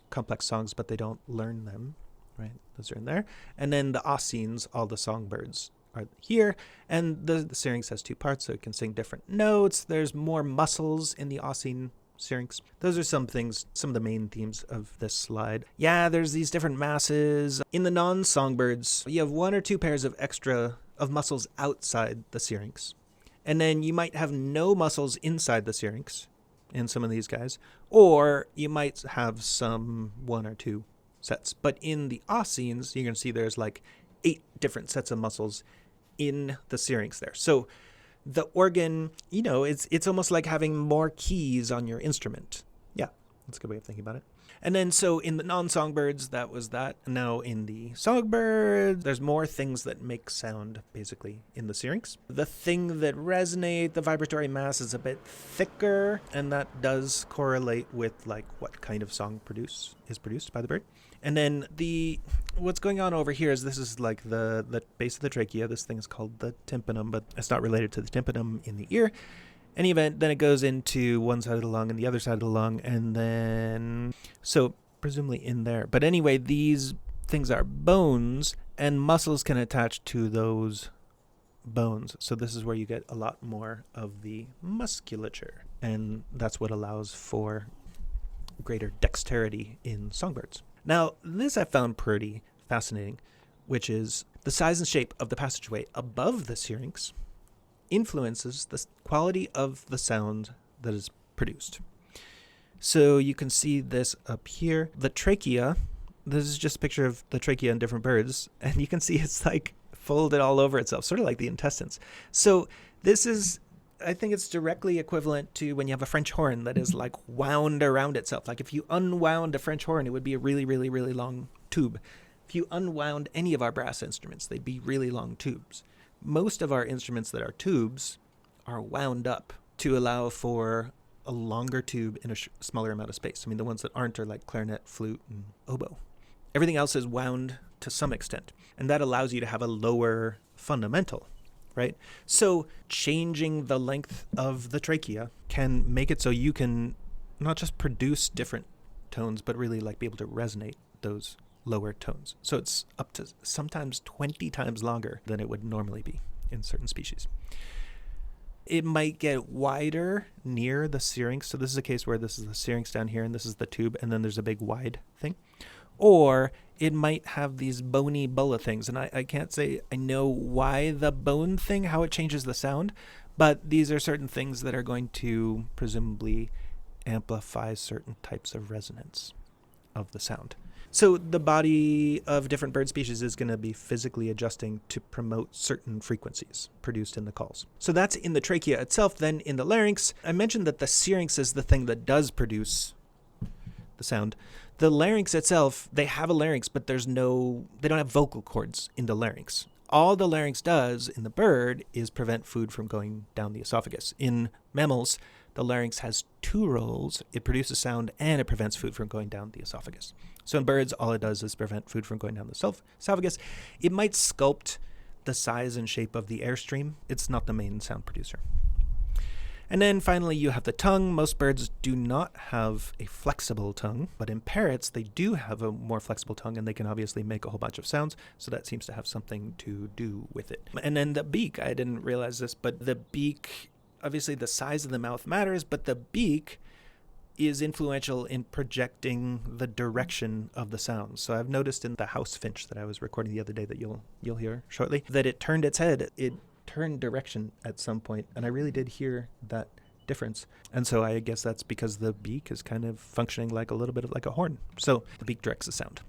Speaker 1: complex songs, but they don't learn them, right? Those are in there. And then the Aussines, all the songbirds, are here. And the syrinx has two parts, so it can sing different notes. There's more muscles in the Aussine syrinx. Those are some of the main themes of this slide. Yeah, there's these different masses. In the non-songbirds, you have one or two pairs of muscles outside the syrinx. And then you might have no muscles inside the syrinx in some of these guys, or you might have some one or two sets. But in the Aussines, you're going to see there's like 8 different sets of muscles in the syrinx there. So the organ, it's almost like having more keys on your instrument. Yeah, that's a good way of thinking about it. And then so in the non-songbirds, that was that. Now in the songbirds, there's more things that make sound, basically, in the syrinx. The thing that resonate, the vibratory mass is a bit thicker, and that does correlate with like what kind of song is produced by the bird. And then what's going on over here is this is like the base of the trachea. This thing is called the tympanum, but it's not related to the tympanum in the ear. Any event, then it goes into one side of the lung and the other side of the lung, and then, so presumably in there. But anyway, these things are bones, and muscles can attach to those bones. So this is where you get a lot more of the musculature, and that's what allows for greater dexterity in songbirds. Now, this I found pretty fascinating, which is the size and shape of the passageway above the syrinx influences the quality of the sound that is produced. So you can see this up here. The trachea, this is just a picture of the trachea in different birds, and you can see it's like folded all over itself, sort of like the intestines. So this is, I think it's directly equivalent to when you have a French horn that is like wound around itself. Like if you unwound a French horn, it would be a really, really, really long tube. If you unwound any of our brass instruments, they'd be really long tubes. Most of our instruments that are tubes are wound up to allow for a longer tube in a smaller amount of space. I mean, the ones that aren't are like clarinet, flute, and oboe. Everything else is wound to some extent, and that allows you to have a lower fundamental, right? So changing the length of the trachea can make it so you can not just produce different tones, but really like be able to resonate those lower tones. So it's up to sometimes 20 times longer than it would normally be in certain species. It might get wider near the syrinx. So this is a case where this is the syrinx down here and this is the tube, and then there's a big wide thing. Or it might have these bony bulla things. And I can't say I know why the bone thing, how it changes the sound, but these are certain things that are going to presumably amplify certain types of resonance of the sound. So the body of different bird species is going to be physically adjusting to promote certain frequencies produced in the calls. So that's in the trachea itself. Then in the larynx, I mentioned that the syrinx is the thing that does produce the sound. The larynx itself, they have a larynx, but they don't have vocal cords in the larynx. All the larynx does in the bird is prevent food from going down the esophagus. In mammals, the larynx has 2 roles. It produces sound and it prevents food from going down the esophagus. So in birds, all it does is prevent food from going down the esophagus. It might sculpt the size and shape of the airstream. It's not the main sound producer. And then finally, you have the tongue. Most birds do not have a flexible tongue, but in parrots, they do have a more flexible tongue, and they can obviously make a whole bunch of sounds, so that seems to have something to do with it. And then the beak, I didn't realize this, but the beak, obviously the size of the mouth matters, but the beak is influential in projecting the direction of the sound. So I've noticed in the house finch that I was recording the other day that you'll hear shortly, that it turned its head. It turned direction at some point, and I really did hear that difference. And so I guess that's because the beak is kind of functioning like a little bit of like a horn. So the beak directs the sound.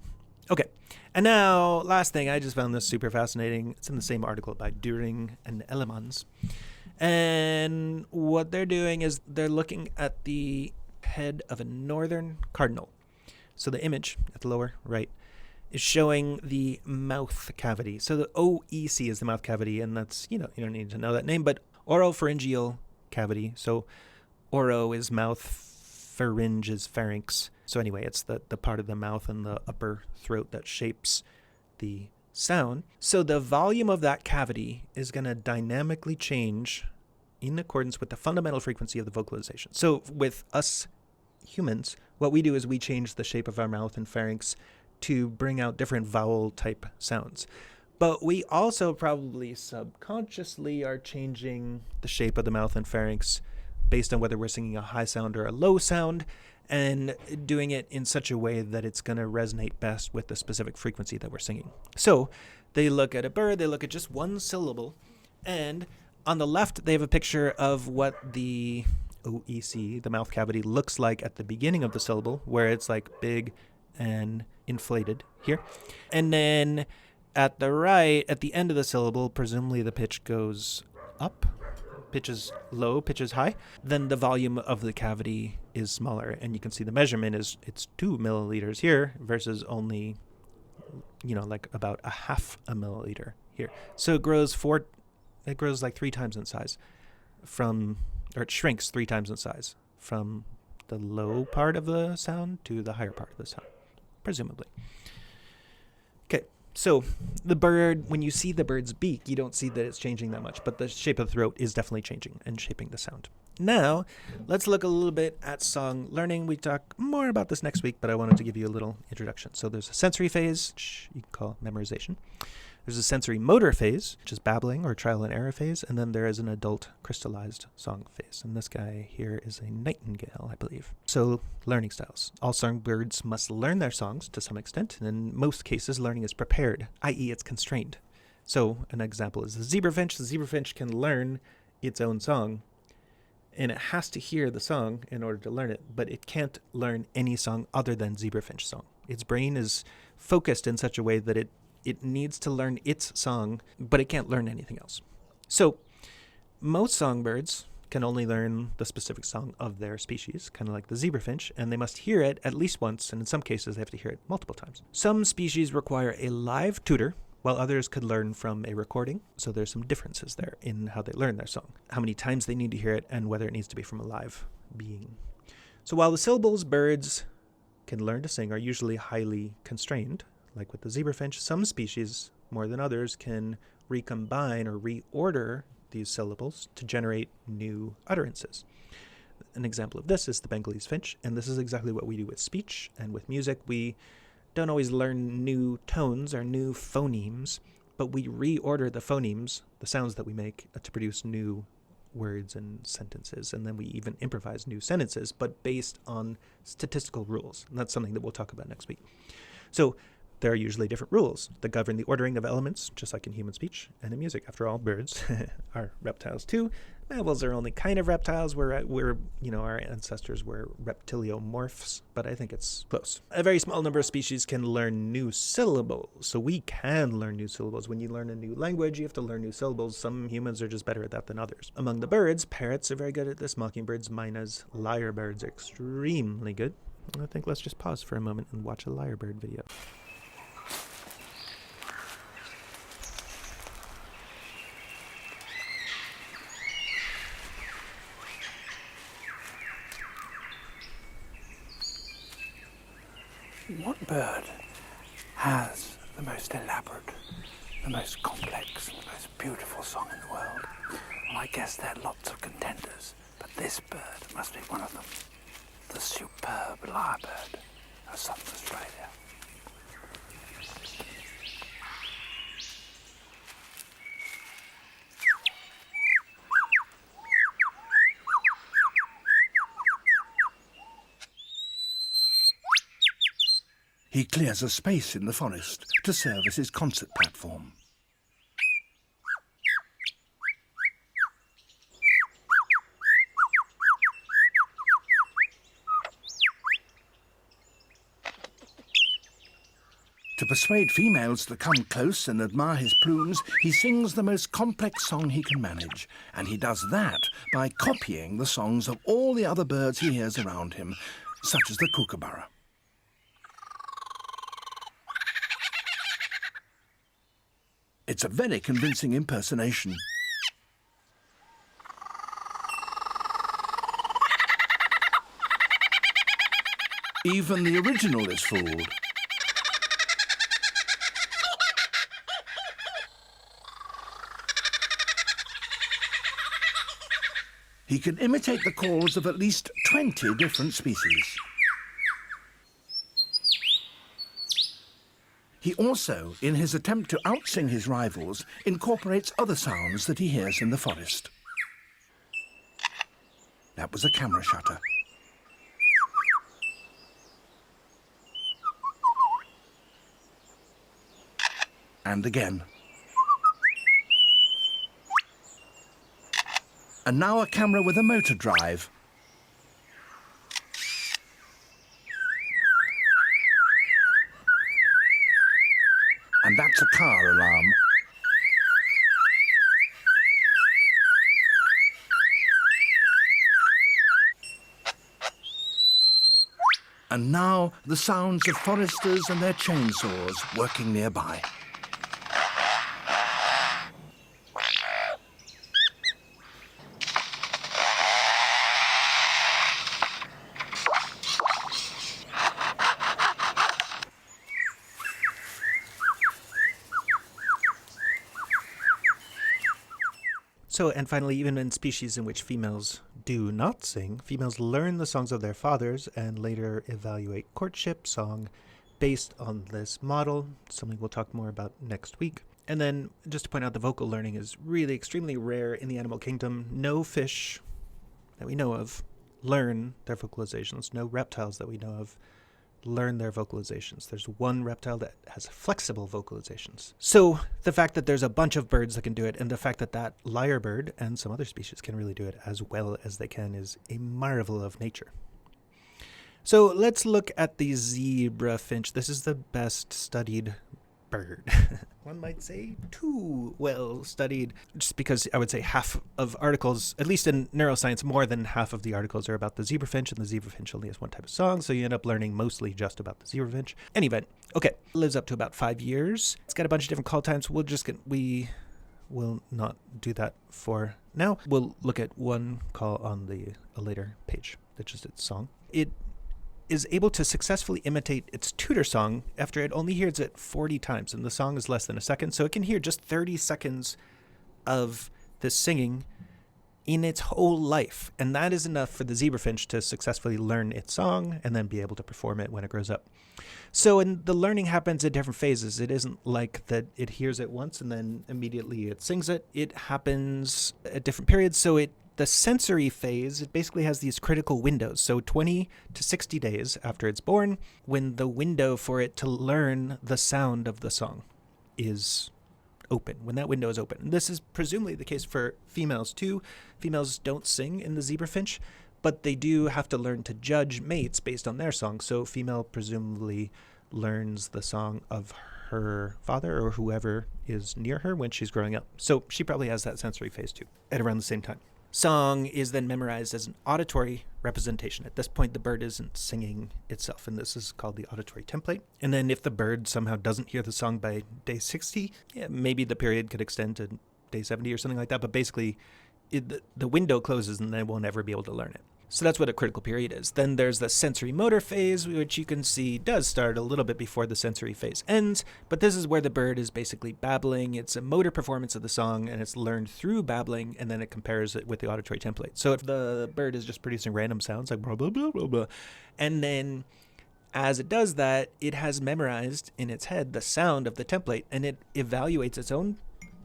Speaker 1: Okay, and now last thing, I just found this super fascinating. It's in the same article by Düring and Ellemans. And what they're doing is they're looking at the head of a northern cardinal. So the image at the lower right is showing the mouth cavity. So the OEC is the mouth cavity, and that's, you don't need to know that name, but oropharyngeal cavity. So oro is mouth, pharynge is pharynx. So anyway, it's the part of the mouth and the upper throat that shapes the sound. So the volume of that cavity is going to dynamically change in accordance with the fundamental frequency of the vocalization. So with us humans, what we do is we change the shape of our mouth and pharynx to bring out different vowel type sounds. But we also probably subconsciously are changing the shape of the mouth and pharynx based on whether we're singing a high sound or a low sound, and doing it in such a way that it's going to resonate best with the specific frequency that we're singing. So they look at a bird, they look at just one syllable, and on the left they have a picture of what the OEC, the mouth cavity, looks like at the beginning of the syllable, where it's like big and inflated here. And then at the right, at the end of the syllable, presumably the pitch goes up. Pitch is low, pitch is high, then the volume of the cavity is smaller, and you can see the measurement is it's 2 milliliters here versus only, like about a half a milliliter here. So it grows like 3 times in size it shrinks 3 times in size from the low part of the sound to the higher part of the sound, presumably. Okay. So the bird, when you see the bird's beak, you don't see that it's changing that much, but the shape of the throat is definitely changing and shaping the sound. Now, let's look a little bit at song learning. We talk more about this next week, but I wanted to give you a little introduction. So there's a sensory phase, which you can call memorization. There's a sensorimotor phase, which is babbling or trial and error phase, and then there is an adult crystallized song phase. And this guy here is a nightingale, I believe. So learning styles. All songbirds must learn their songs to some extent, and in most cases learning is prepared, i.e. it's constrained. So an example is the zebrafinch. The zebrafinch can learn its own song, and it has to hear the song in order to learn it, but it can't learn any song other than zebrafinch song. Its brain is focused in such a way that it needs to learn its song, but it can't learn anything else. So most songbirds can only learn the specific song of their species, kind of like the zebrafinch, and they must hear it at least once, and in some cases they have to hear it multiple times. Some species require a live tutor, while others could learn from a recording, so there's some differences there in how they learn their song, how many times they need to hear it, and whether it needs to be from a live being. So while the syllables birds can learn to sing are usually highly constrained, like with the zebrafinch, some species, more than others, can recombine or reorder these syllables to generate new utterances. An example of this is the Bengalese finch, and this is exactly what we do with speech and with music. We don't always learn new tones or new phonemes, but we reorder the phonemes, the sounds that we make, to produce new words and sentences, and then we even improvise new sentences, but based on statistical rules. And that's something that we'll talk about next week. So there are usually different rules that govern the ordering of elements, just like in human speech and in music. After all, birds are reptiles too. Mammals are only kind of reptiles. We're our ancestors were reptiliomorphs, but I think it's close. A very small number of species can learn new syllables, so we can learn new syllables. When you learn a new language, you have to learn new syllables. Some humans are just better at that than others. Among the birds, parrots are very good at this. Mockingbirds, mynas, lyrebirds are extremely good. I think let's just pause for a moment and watch a lyrebird video.
Speaker 2: What bird has the most elaborate, the most complex, and the most beautiful song in the world? Well, I guess there are lots of contenders, but this bird must be one of them. The superb lyrebird of Southern Australia.
Speaker 3: He clears a space in the forest to serve as his concert platform. To persuade females to come close and admire his plumes, he sings the most complex song he can manage, and he does that by copying the songs of all the other birds he hears around him, such as the kookaburra. It's a very convincing impersonation. Even the original is fooled. He can imitate the calls of at least 20 different species. He also, in his attempt to outsing his rivals, incorporates other sounds that he hears in the forest. That was a camera shutter. And again. And now a camera with a motor drive. And that's a car alarm. And now the sounds of foresters and their chainsaws working nearby.
Speaker 1: So, and finally, even in species in which females do not sing, females learn the songs of their fathers and later evaluate courtship song based on this model, something we'll talk more about next week. And then, just to point out, the vocal learning is really extremely rare in the animal kingdom. No fish that we know of learn their vocalizations. No reptiles that we know of learn their vocalizations. There's one reptile that has flexible vocalizations. So the fact that there's a bunch of birds that can do it, and the fact that that lyrebird and some other species can really do it as well as they can, is a marvel of nature. So let's look at the zebra finch. This is the best studied bird. One might say too well studied, just because I would say half of articles, at least in neuroscience, more than half of the articles are about the zebra finch, and the zebra finch only has one type of song, so you end up learning mostly just about the zebra finch. Any event, okay, lives up to about 5 years. It's got a bunch of different call times. We will not do that for now. We'll look at one call on a later page. That's just its song. It is able to successfully imitate its tutor song after it only hears it 40 times, and the song is less than a second, so it can hear just 30 seconds of this singing in its whole life, and that is enough for the zebra finch to successfully learn its song and then be able to perform it when it grows up. So, and the learning happens at different phases. It isn't like that it hears it once and then immediately it sings it. It happens at different periods, so the sensory phase, it basically has these critical windows. So 20 to 60 days after it's born, when the window for it to learn the sound of the song is open, when that window is open. And this is presumably the case for females too. Females don't sing in the zebra finch, but they do have to learn to judge mates based on their song. So female presumably learns the song of her father or whoever is near her when she's growing up. So she probably has that sensory phase too, at around the same time. Song is then memorized as an auditory representation. At this point, the bird isn't singing itself, and this is called the auditory template. And then if the bird somehow doesn't hear the song by day 60, maybe the period could extend to day 70 or something like that, but basically the window closes and they won't ever be able to learn it. So that's what a critical period is. Then there's the sensorimotor phase, which you can see does start a little bit before the sensory phase ends, but this is where the bird is basically babbling. It's a motor performance of the song, and it's learned through babbling, and then it compares it with the auditory template. So if the bird is just producing random sounds like blah, blah, blah, blah, blah, and then as it does that, it has memorized in its head the sound of the template, and it evaluates its own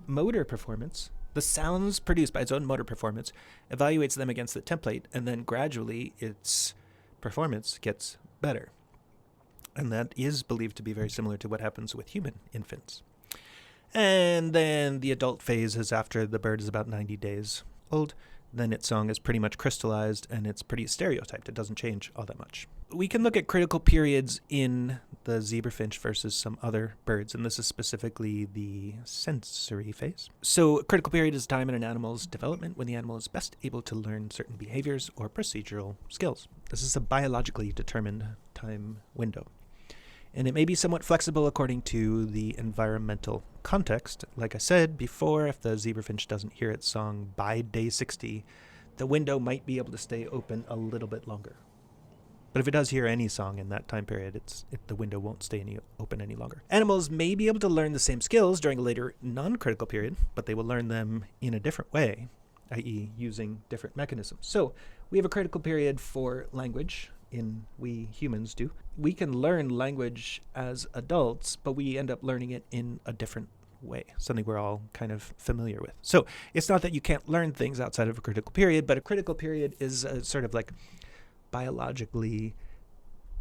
Speaker 1: motor performance. The sounds produced by its own motor performance, evaluates them against the template, and then gradually its performance gets better. And that is believed to be very similar to what happens with human infants. And then the adult phase is after the bird is about 90 days old. Then its song is pretty much crystallized, and it's pretty stereotyped. It doesn't change all that much. We can look at critical periods in the zebra finch versus some other birds, and this is specifically the sensory phase. So a critical period is time in an animal's development when the animal is best able to learn certain behaviors or procedural skills. This is a biologically determined time window. And it may be somewhat flexible according to the environmental context. Like I said before, if the zebra finch doesn't hear its song by day 60, the window might be able to stay open a little bit longer. But if it does hear any song in that time period, the window won't stay open any longer. Animals may be able to learn the same skills during a later non-critical period, but they will learn them in a different way, i.e. using different mechanisms. So we have a critical period for language we humans do. We can learn language as adults, but we end up learning it in a different way, something we're all kind of familiar with. So it's not that you can't learn things outside of a critical period, but a critical period is a sort of like biologically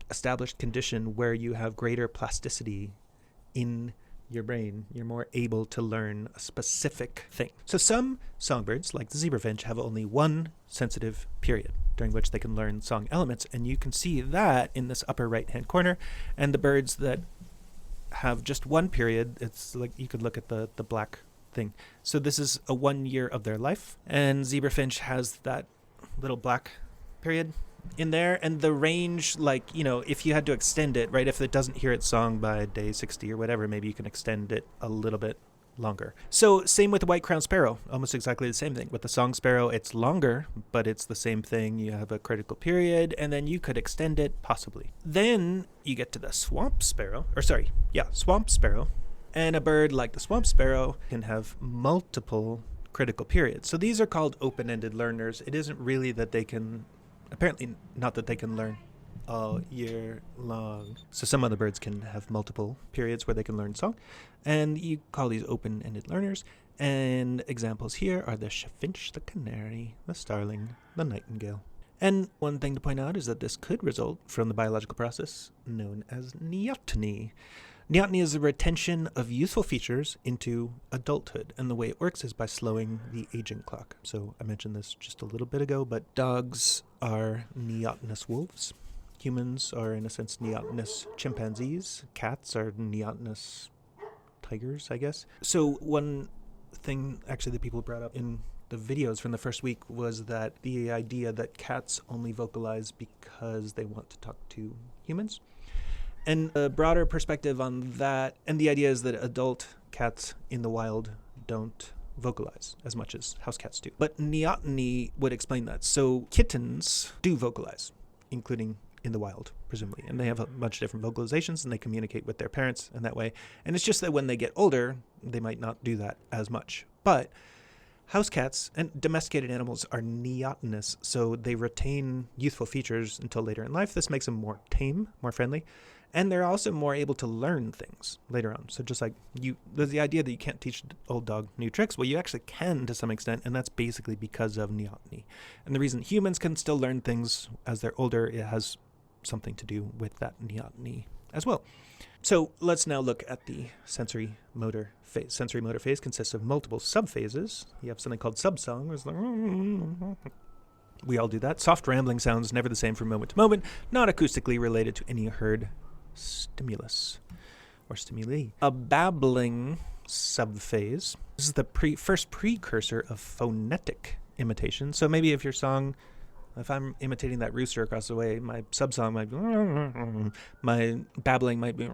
Speaker 1: established condition where you have greater plasticity in your brain. You're more able to learn a specific thing. So some songbirds, like the zebra finch, have only one sensitive period during which they can learn song elements, and you can see that in this upper right-hand corner. And the birds that have just one period, it's like you could look at the black thing. So this is a 1 year of their life, and zebra finch has that little black period in there. And the range, like, you know, if you had to extend it, right, if it doesn't hear its song by day 60 or whatever, maybe you can extend it a little bit longer. So same with the white-crowned sparrow, almost exactly the same thing. With the song sparrow, it's longer, but it's the same thing. You have a critical period, and then you could extend it possibly. Then you get to the swamp sparrow, swamp sparrow, and a bird like the swamp sparrow can have multiple critical periods. So these are called open-ended learners. It isn't really that they can, apparently not that they can learn all year long. So some other birds can have multiple periods where they can learn song, and you call these open-ended learners. And examples here are the chaffinch, the canary, the starling, the nightingale. And one thing to point out is that this could result from the biological process known as neoteny. Neoteny is the retention of youthful features into adulthood, and the way it works is by slowing the aging clock. So I mentioned this just a little bit ago, but dogs are neotenous wolves. Humans are, in a sense, neotenous chimpanzees. Cats are neotenous tigers, I guess. So one thing, actually, that people brought up in the videos from the first week was that the idea that cats only vocalize because they want to talk to humans. And a broader perspective on that, and the idea is that adult cats in the wild don't vocalize as much as house cats do. But neoteny would explain that. So kittens do vocalize, including in the wild, presumably. And they have a bunch of different vocalizations, and they communicate with their parents in that way. And it's just that when they get older, they might not do that as much. But house cats and domesticated animals are neotenous, so they retain youthful features until later in life. This makes them more tame, more friendly. And they're also more able to learn things later on. So just like there's the idea that you can't teach old dog new tricks. Well, you actually can to some extent, and that's basically because of neoteny. And the reason humans can still learn things as they're older, it has something to do with that neoteny as well. So let's now look at the sensorimotor phase. Sensorimotor phase consists of multiple subphases. You have something called subsong. We all do that. Soft rambling sounds, never the same from moment to moment, not acoustically related to any heard stimulus or stimuli. A babbling subphase. This is the first precursor of phonetic imitation. So maybe if your song, if I'm imitating that rooster across the way, my subsong might be, my babbling might be,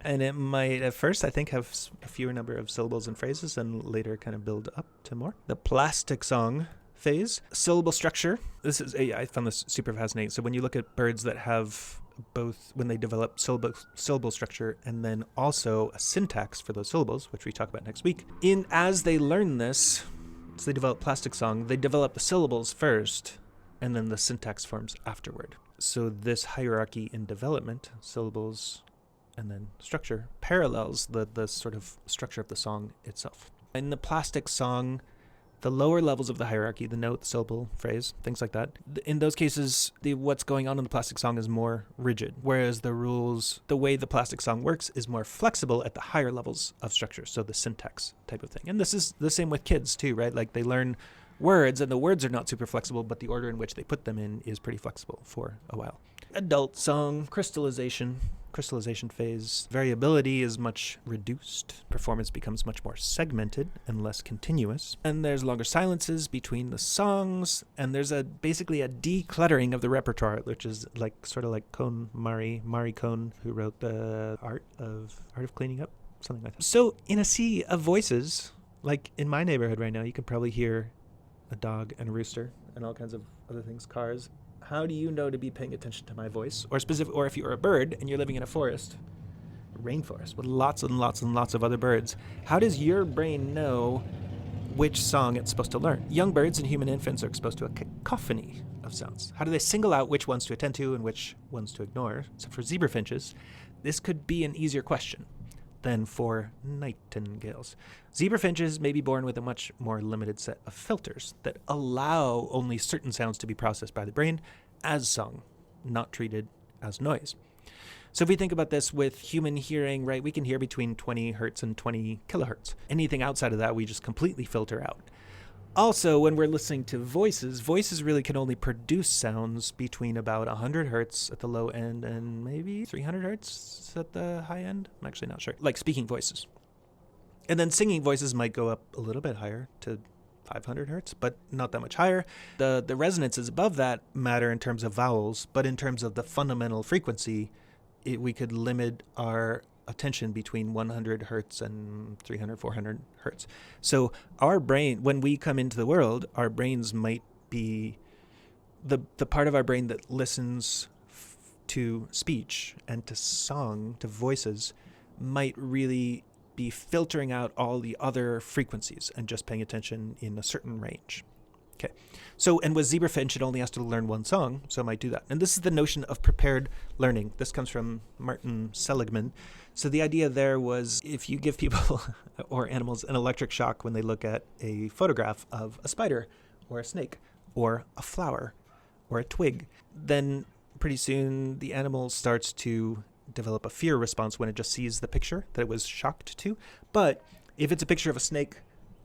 Speaker 1: and it might at first, I think, have a fewer number of syllables and phrases and later kind of build up to more. The plastic song phase, syllable structure. I found this super fascinating. So when you look at birds that have both, when they develop syllable structure and then also a syntax for those syllables, which we talk about next week, as they learn this, as they develop plastic song, they develop the syllables first and then the syntax forms afterward. So this hierarchy in development, syllables and then structure, parallels the sort of structure of the song itself. In the plastic song, the lower levels of the hierarchy, the note, the syllable, phrase, things like that, in those cases, what's going on in the plastic song is more rigid, whereas the way the plastic song works is more flexible at the higher levels of structure, so the syntax type of thing. And this is the same with kids too, right? Like they learn words, and the words are not super flexible, but the order in which they put them in is pretty flexible for a while. Adult song, crystallization phase. Variability is much reduced. Performance becomes much more segmented and less continuous. And there's longer silences between the songs. And there's basically a decluttering of the repertoire, which is sort of like Mari Cohn, who wrote the Art of Cleaning Up, something like that. So in a sea of voices, like in my neighborhood right now, you can probably hear a dog and a rooster and all kinds of other things, cars. How do you know to be paying attention to my voice? Or if you're a bird and you're living in a rainforest with lots and lots and lots of other birds, how does your brain know which song it's supposed to learn? Young birds and human infants are exposed to a cacophony of sounds. How do they single out which ones to attend to and which ones to ignore? So for zebra finches, this could be an easier question than for nightingales. Zebra finches may be born with a much more limited set of filters that allow only certain sounds to be processed by the brain as song, not treated as noise. So if we think about this with human hearing, right, we can hear between 20 hertz and 20 kilohertz. Anything outside of that, we just completely filter out. Also, when we're listening to voices really can only produce sounds between about 100 hertz at the low end and maybe 300 hertz at the high end. I'm actually not sure. Like speaking voices. And then singing voices might go up a little bit higher to 500 hertz, but not that much higher. The resonances above that matter in terms of vowels, but in terms of the fundamental frequency, we could limit our attention between 100 hertz and 300, 400 hertz. So our brain, when we come into the world, our brains might be the part of our brain that listens to speech and to song, to voices, might really be filtering out all the other frequencies and just paying attention in a certain range. Okay. So, and with zebra finch, it only has to learn one song, so it might do that. And this is the notion of prepared learning. This comes from Martin Seligman. So the idea there was if you give people or animals an electric shock when they look at a photograph of a spider or a snake or a flower or a twig, then pretty soon the animal starts to develop a fear response when it just sees the picture that it was shocked to. But if it's a picture of a snake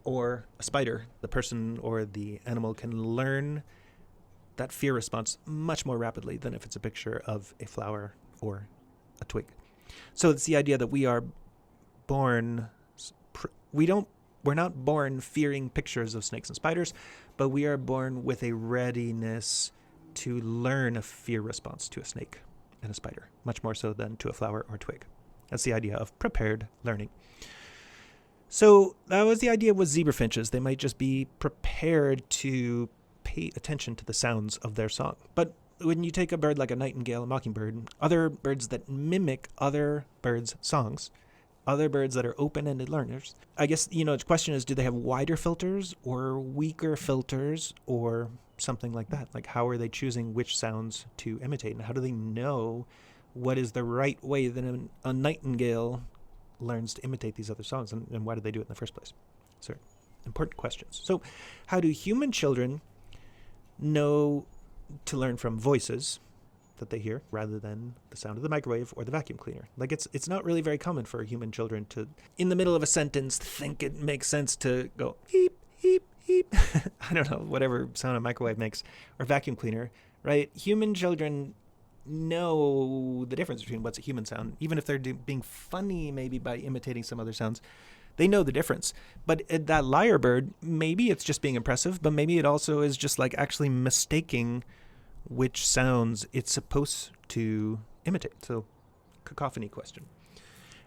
Speaker 1: or a spider, the person or the animal can learn that fear response much more rapidly than if it's a picture of a flower or a twig. So it's the idea that we are born, we're not born fearing pictures of snakes and spiders, but we are born with a readiness to learn a fear response to a snake and a spider, much more so than to a flower or twig. That's the idea of prepared learning. So that was the idea with zebra finches. They might just be prepared to pay attention to the sounds of their song. But when you take a bird like a nightingale, a mockingbird, other birds that mimic other birds' songs, other birds that are open-ended learners, I guess, the question is, do they have wider filters or weaker filters or something like that? Like, how are they choosing which sounds to imitate? And how do they know what is the right way that a nightingale learns to imitate these other songs, and why do they do it in the first place? So, important questions. So, how do human children know to learn from voices that they hear rather than the sound of the microwave or the vacuum cleaner? Like, it's not really very common for human children to, in the middle of a sentence, think it makes sense to go heep, heep, heep. I don't know, whatever sound a microwave makes, or vacuum cleaner, right? Human children know the difference between what's a human sound, even if they're being funny maybe by imitating some other sounds. They know the difference. But that lyrebird, maybe it's just being impressive, but maybe it also is just like actually mistaking which sounds it's supposed to imitate. So, cacophony question.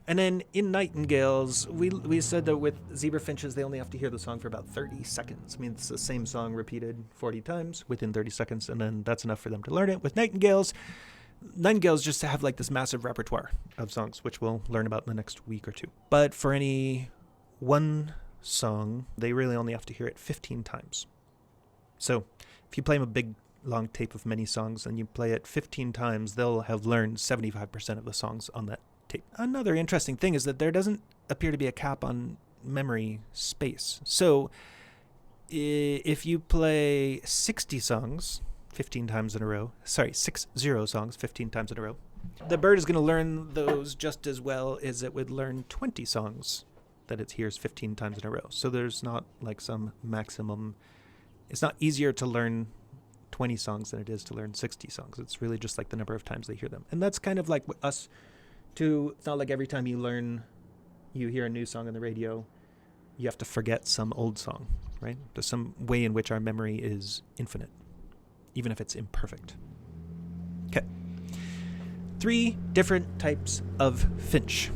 Speaker 1: And then in nightingales, we said that with zebra finches, they only have to hear the song for about 30 seconds. I mean, it's the same song repeated 40 times within 30 seconds, and then that's enough for them to learn it. With nightingales just have like this massive repertoire of songs, which we'll learn about in the next week or two. But for any one song, they really only have to hear it 15 times. So if you play them a big, long tape of many songs and you play it 15 times, they'll have learned 75% of the songs on that tape. Another interesting thing is that there doesn't appear to be a cap on memory space. So if you play 60 songs 15 times in a row, 60 songs 15 times in a row, the bird is going to learn those just as well as it would learn 20 songs that it hears 15 times in a row. So there's not like some maximum. It's not easier to learn 20 songs than it is to learn 60 songs. It's really just like the number of times they hear them. And that's kind of like us too. It's not like every time you hear a new song on the radio, you have to forget some old song, right? There's some way in which our memory is infinite, even if it's imperfect. Okay. 3 different types of finch.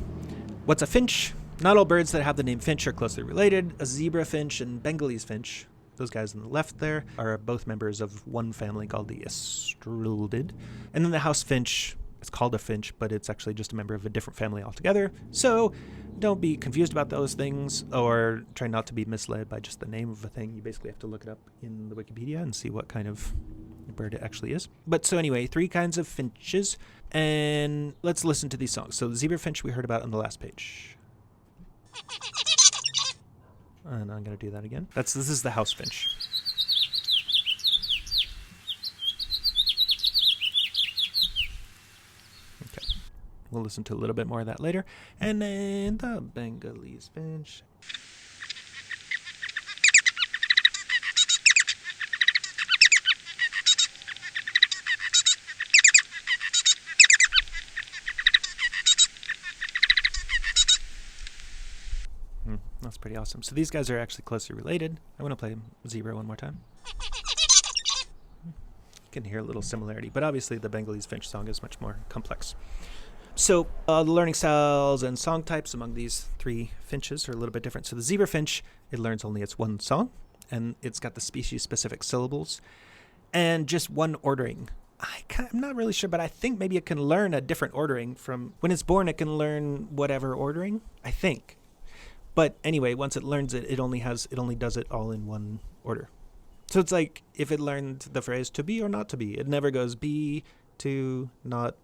Speaker 1: What's a finch? Not all birds that have the name finch are closely related. A zebra finch and Bengalese finch, those guys on the left there, are both members of one family called the Australaves. And then the house finch, it's called a finch, but it's actually just a member of a different family altogether. So don't be confused about those things, or try not to be misled by just the name of a thing. You basically have to look it up in the Wikipedia and see what kind of bird it actually is. But so anyway, 3 kinds of finches. And let's listen to these songs. So the zebra finch we heard about on the last page. And I'm going to do that again. This is the house finch. Okay. We'll listen to a little bit more of that later. And then the Bengalese finch. That's pretty awesome. So these guys are actually closely related. I want to play zebra one more time. You can hear a little similarity, but obviously the Bengalese finch song is much more complex. So the learning styles and song types among these 3 finches are a little bit different. So the zebra finch, it learns only its one song, and it's got the species-specific syllables and just one ordering. I'm not really sure, but I think maybe it can learn a different ordering from when it's born. It can learn whatever ordering, I think. But anyway, once it learns it, it only does it all in one order. So it's like if it learned the phrase to be or not to be, it never goes be to not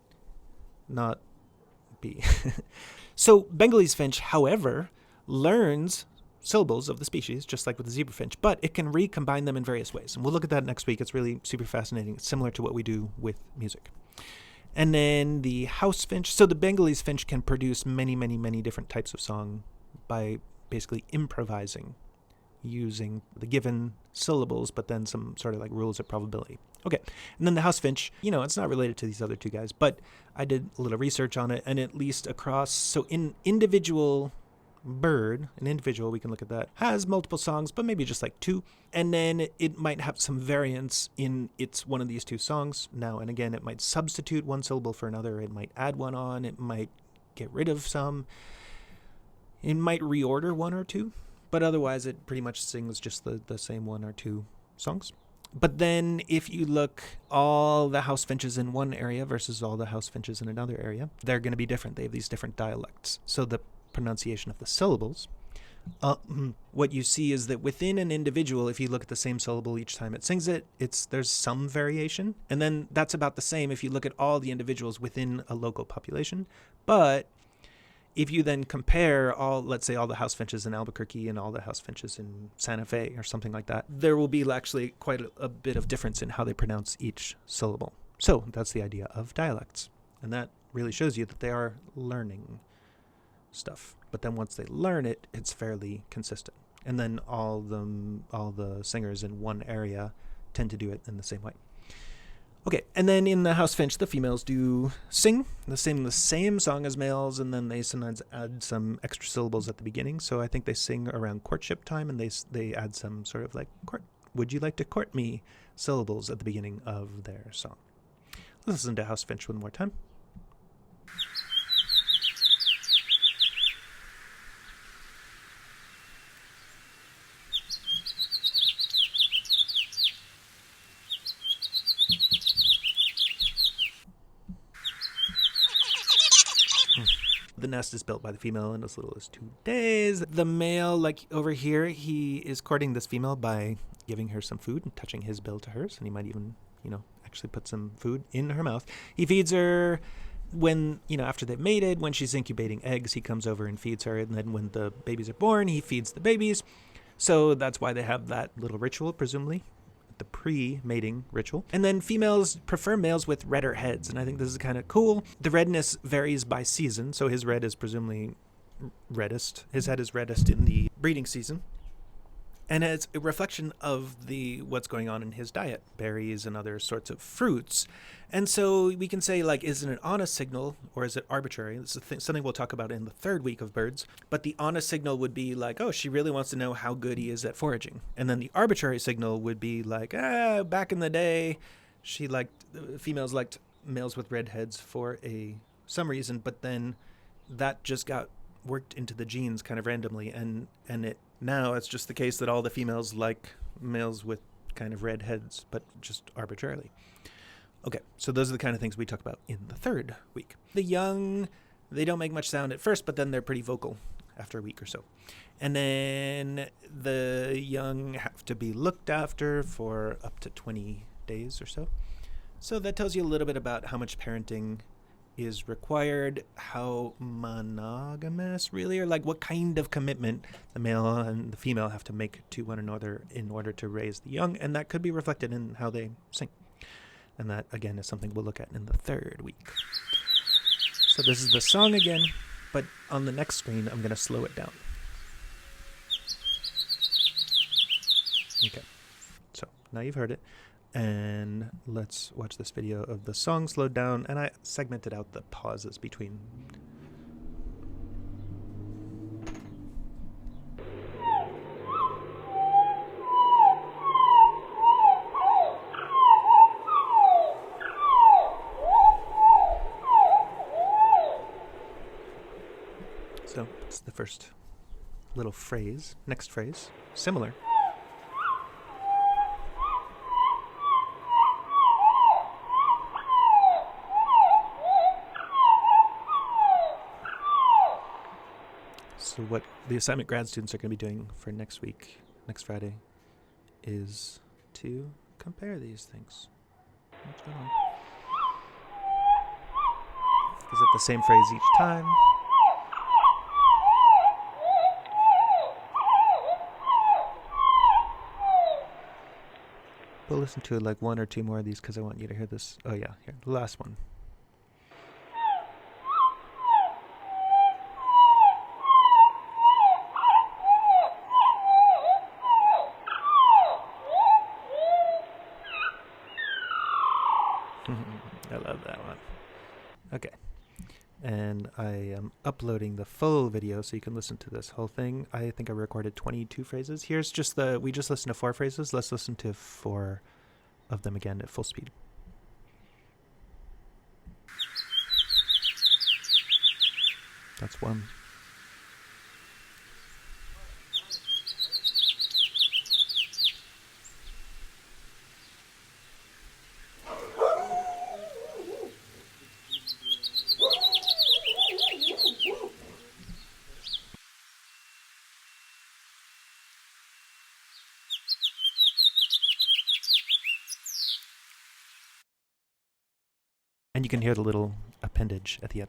Speaker 1: be. So Bengalese finch, however, learns syllables of the species, just like with the zebra finch, but it can recombine them in various ways. And we'll look at that next week. It's really super fascinating. It's similar to what we do with music. And then the house finch. So the Bengalese finch can produce many, many, many different types of song by basically improvising using the given syllables, but then some sort of like rules of probability. Okay, and then the house finch, it's not related to these other 2 guys, but I did a little research on it, and at least across, so in individual bird, we can look at that, has multiple songs, but maybe just like 2, and then it might have some variance in one of these 2 songs. Now and again, it might substitute one syllable for another, it might add one on, it might get rid of some. It might reorder 1 or 2, but otherwise it pretty much sings just the same 1 or 2 songs. But then if you look all the house finches in one area versus all the house finches in another area, they're going to be different. They have these different dialects. So the pronunciation of the syllables, what you see is that within an individual, if you look at the same syllable each time it sings it, there's some variation. And then that's about the same if you look at all the individuals within a local population. But if you then compare let's say all the house finches in Albuquerque and all the house finches in Santa Fe or something like that, there will be actually quite a bit of difference in how they pronounce each syllable. So that's the idea of dialects. And that really shows you that they are learning stuff. But then once they learn it, it's fairly consistent. And then all the singers in one area tend to do it in the same way. Okay, and then in the house finch, the females do sing the same song as males, and then they sometimes add some extra syllables at the beginning. So I think they sing around courtship time, and they add some sort of like would you like to court me syllables at the beginning of their song. Let's listen to house finch one more time. The nest is built by the female in as little as 2 days. The male, like over here, he is courting this female by giving her some food and touching his bill to hers. And he might even, actually put some food in her mouth. He feeds her when, after they've mated, when she's incubating eggs, he comes over and feeds her. And then when the babies are born, he feeds the babies. So that's why they have that little ritual, presumably. The pre-mating ritual. And then females prefer males with redder heads, and I think this is kind of cool. The redness varies by season, so his red is presumably reddest. His head is reddest in the breeding season. And it's a reflection of what's going on in his diet, berries and other sorts of fruits. And so we can say, is it an honest signal or is it arbitrary? This is something we'll talk about in the 3rd week of birds. But the honest signal would be she really wants to know how good he is at foraging. And then the arbitrary signal would be back in the day, females liked males with red heads for some reason, but then that just got worked into the genes kind of randomly, and now it's just the case that all the females like males with kind of red heads, but just arbitrarily. Okay, so those are the kind of things we talk about in the 3rd week. The young, they don't make much sound at first, but then they're pretty vocal after a week or so. And then the young have to be looked after for up to 20 days or so. So that tells you a little bit about how much parenting is required, how monogamous really, or like what kind of commitment the male and the female have to make to one another in order to raise the young, and that could be reflected in how they sing. And that, again, is something we'll look at in the third week. So this is the song again, but on the next screen, I'm going to slow it down. Okay, so now you've heard it. And let's watch this video of the song slowed down, and I segmented out the pauses between. So it's the first little phrase. Next phrase, similar. So what the assignment grad students are going to be doing for next week, next Friday, is to compare these things. What's going on? Is it the same phrase each time? We'll listen to like one or two more of these because I want you to hear this. Oh yeah, here, the last one. I love that one. Okay. And I am uploading the full video so you can listen to this whole thing. I think I recorded 22 phrases. Here's just we just listened to 4 phrases. Let's listen to 4 of them again at full speed. That's one. And you can hear the little appendage at the end.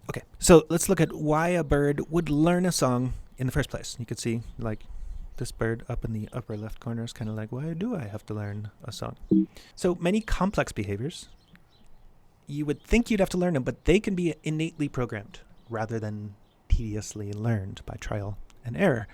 Speaker 1: Okay, so let's look at why a bird would learn a song in the first place. You can see, like, this bird up in the upper left corner is kind of like, why do I have to learn a song? So many complex behaviors, you would think you'd have to learn them, but they can be innately programmed rather than tediously learned by trial and error.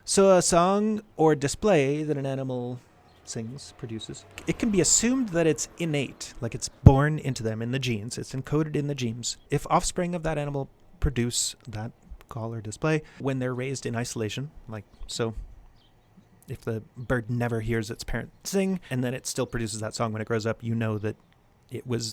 Speaker 1: So a song or display that an animal sings, produces, it can be assumed that it's innate, like it's born into them in the genes, it's encoded in the genes. If offspring of that animal produce that call or display when they're raised in isolation, like so, if the bird never hears its parent sing and then it still produces that song when it grows up, you know that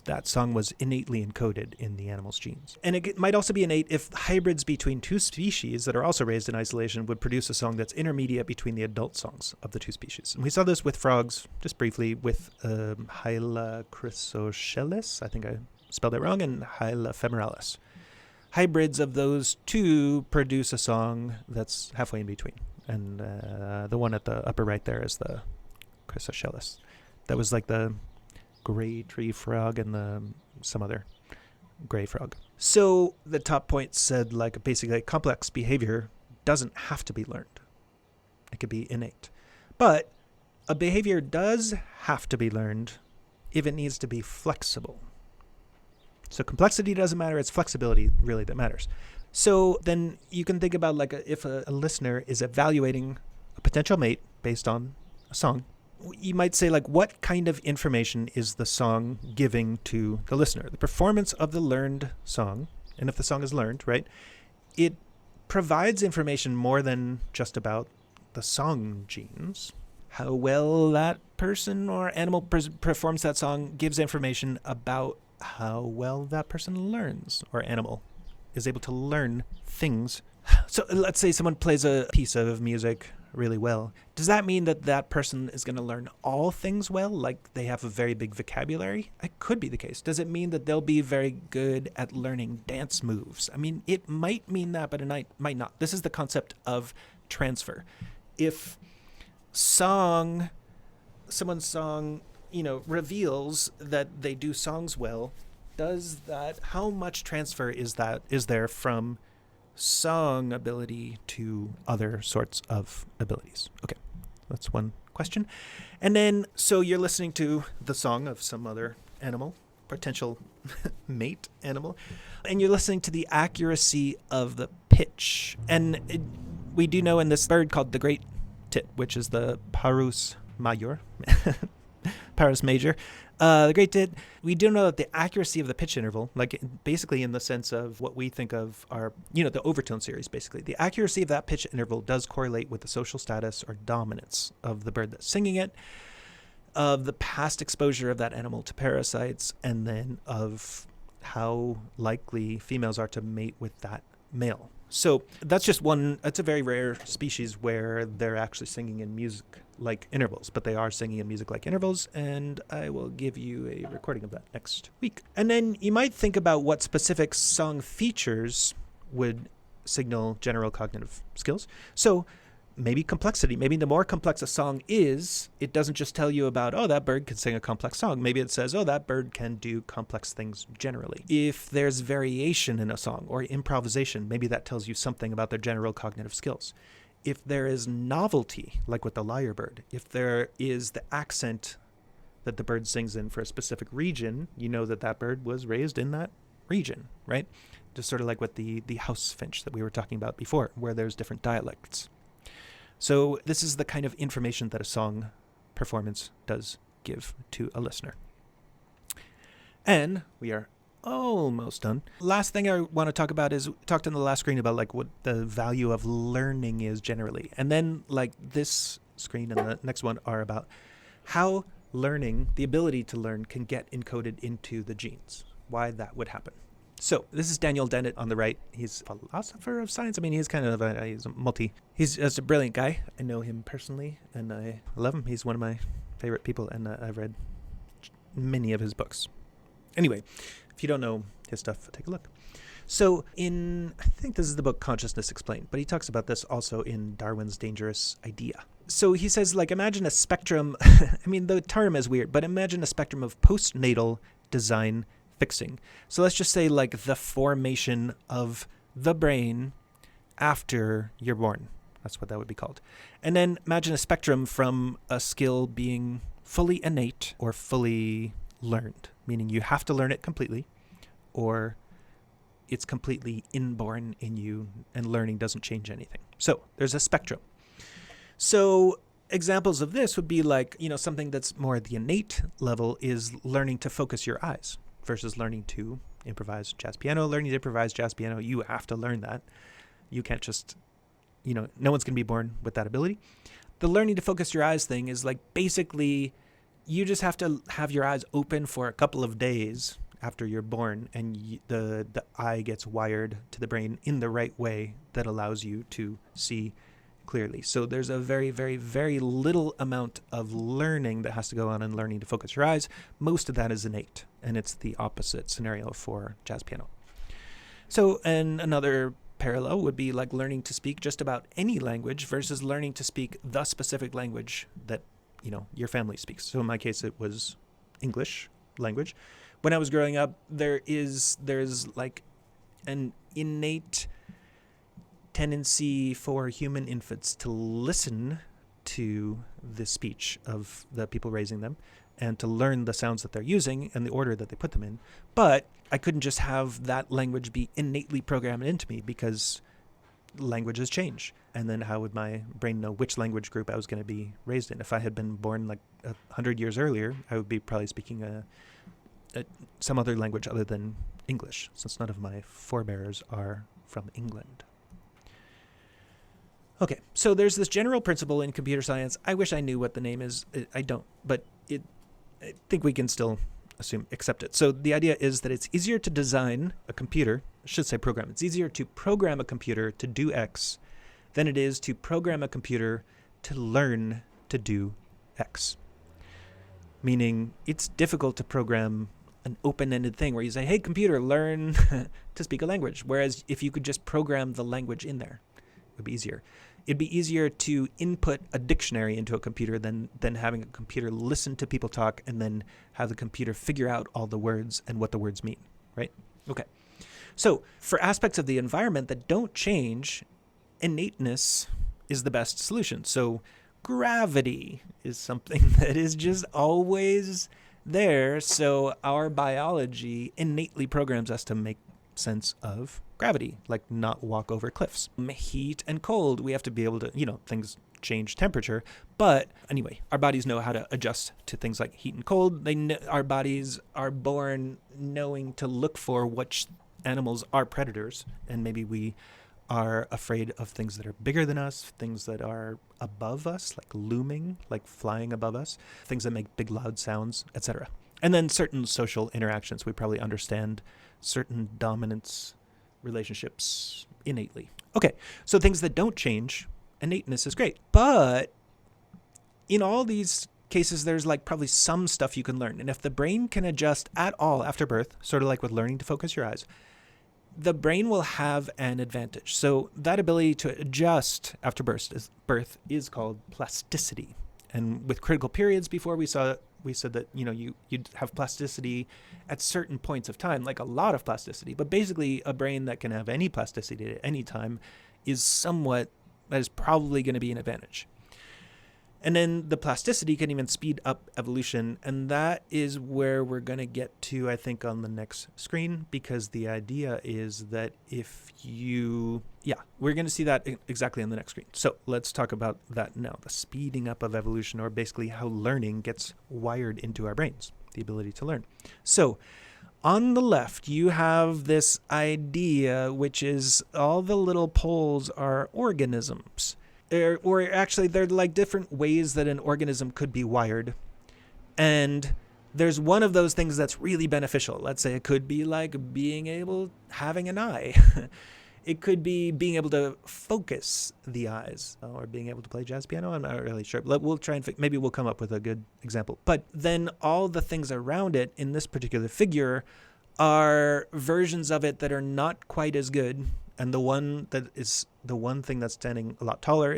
Speaker 1: that song was innately encoded in the animal's genes. And it might also be innate if hybrids between 2 species that are also raised in isolation would produce a song that's intermediate between the adult songs of the 2 species. And we saw this with frogs, just briefly, with Hyla chrysochelis, I think I spelled it wrong, and Hyla femeralis. Hybrids of those 2 produce a song that's halfway in between. And the one at the upper right there is the chrysochelis. That was like the gray tree frog and some other gray frog. So the top point said, like, basically complex behavior doesn't have to be learned. It could be innate. But a behavior does have to be learned if it needs to be flexible. So complexity doesn't matter, it's flexibility really that matters. So then you can think about, like, if a listener is evaluating a potential mate based on a song, you might say, like, what kind of information is the song giving to the listener? The performance of the learned song, and if the song is learned, right, it provides information more than just about the song genes. How well that person or animal performs that song gives information about how well that person learns, or animal is able to learn things. So let's say someone plays a piece of music really well. Does that mean that that person is going to learn all things well, like they have a very big vocabulary? It could be the case. Does it mean that they'll be very good at learning dance moves? I mean, it might mean that, but it might not. This is the concept of transfer. If song someone's song, reveals that they do songs well, how much transfer is there from song ability to other sorts of abilities? Okay, that's one question. And then, so you're listening to the song of some other animal, potential mate animal, and you're listening to the accuracy of the pitch. And we do know in this bird called the great tit, which is the Parus major, Parus major, the great tit, we do know that the accuracy of the pitch interval, like basically in the sense of what we think of our, the overtone series, basically, the accuracy of that pitch interval does correlate with the social status or dominance of the bird that's singing it, of the past exposure of that animal to parasites, and then of how likely females are to mate with that male. So that's just it's a very rare species where they're actually singing in music-like intervals, but they are singing in music-like intervals, and I will give you a recording of that next week. And then you might think about what specific song features would signal general cognitive skills. So maybe complexity. Maybe the more complex a song is, it doesn't just tell you about, that bird can sing a complex song. Maybe it says, that bird can do complex things generally. If there's variation in a song or improvisation, maybe that tells you something about their general cognitive skills. If there is novelty, like with the lyrebird, if there is the accent that the bird sings in for a specific region, you know that bird was raised in that region, right? Just sort of like with the house finch that we were talking about before, where there's different dialects. So this is the kind of information that a song performance does give to a listener. And we are almost done. Last thing I want to talk about is, talked in the last screen about like what the value of learning is generally. And then like this screen and the next one are about how learning, the ability to learn, can get encoded into the genes, why that would happen. So this is Daniel Dennett on the right. He's a philosopher of science. I mean, he's kind of he's just a brilliant guy. I know him personally, and I love him. He's one of my favorite people, and I've read many of his books. Anyway, if you don't know his stuff, take a look. So I think this is the book Consciousness Explained, but he talks about this also in Darwin's Dangerous Idea. So he says, like, imagine a spectrum. I mean, the term is weird, but imagine a spectrum of postnatal design fixing. So let's just say like the formation of the brain after you're born. That's what that would be called. And then imagine a spectrum from a skill being fully innate or fully learned, meaning you have to learn it completely, or it's completely inborn in you and learning doesn't change anything. So there's a spectrum. So examples of this would be like, something that's more at the innate level is learning to focus your eyes versus learning to improvise jazz piano. Learning to improvise jazz piano, you have to learn that. You can't just, no one's going to be born with that ability. The learning to focus your eyes thing is like basically you just have to have your eyes open for a couple of days after you're born, and the eye gets wired to the brain in the right way that allows you to see clearly. So there's a very, very, very little amount of learning that has to go on in learning to focus your eyes. Most of that is innate, and it's the opposite scenario for jazz piano. So, and another parallel would be like learning to speak just about any language versus learning to speak the specific language that, your family speaks. So in my case, it was English language. When I was growing up, there's like an innate tendency for human infants to listen to the speech of the people raising them and to learn the sounds that they're using and the order that they put them in. But I couldn't just have that language be innately programmed into me because languages change. And then how would my brain know which language group I was going to be raised in? If I had been born like 100 years earlier, I would be probably speaking some other language other than English, since none of my forebears are from England. Okay, so there's this general principle in computer science. I wish I knew what the name is. I don't, but I think we can still accept it. So the idea is that it's easier to design a computer, I should say program. It's easier to program a computer to do X than it is to program a computer to learn to do X. Meaning it's difficult to program an open-ended thing where you say, hey, computer, learn to speak a language. Whereas if you could just program the language in there, would be easier. It'd be easier to input a dictionary into a computer than having a computer listen to people talk and then have the computer figure out all the words and what the words mean, right? Okay. So for aspects of the environment that don't change, innateness is the best solution. So gravity is something that is just always there. So our biology innately programs us to make sense of gravity, like not walk over cliffs. Heat and cold, we have to be able to, things change temperature. But anyway, our bodies know how to adjust to things like heat and cold. Our bodies are born knowing to look for which animals are predators, and maybe we are afraid of things that are bigger than us, things that are above us, like looming, like flying above us, things that make big loud sounds, etc. And then certain social interactions, we probably understand certain dominance relationships innately. Okay, so things that don't change, innateness is great. But in all these cases, there's like probably some stuff you can learn. And if the brain can adjust at all after birth, sort of like with learning to focus your eyes, the brain will have an advantage. So that ability to adjust after birth is called plasticity. And with critical periods before, we said that, you'd have plasticity at certain points of time, like a lot of plasticity. But basically, a brain that can have any plasticity at any time that is probably going to be an advantage. And then the plasticity can even speed up evolution. And that is where we're going to get to, I think, on the next screen, because the idea is that we're going to see that exactly on the next screen. So let's talk about that now, the speeding up of evolution, or basically how learning gets wired into our brains, the ability to learn. So on the left, you have this idea, which is all the little poles are organisms. Or actually, they're like different ways that an organism could be wired. And there's one of those things that's really beneficial. Let's say it could be like having an eye. It could be being able to focus the eyes, or being able to play jazz piano. I'm not really sure. We'll try and maybe we'll come up with a good example. But then all the things around it in this particular figure are versions of it that are not quite as good. And the one thing that's standing a lot taller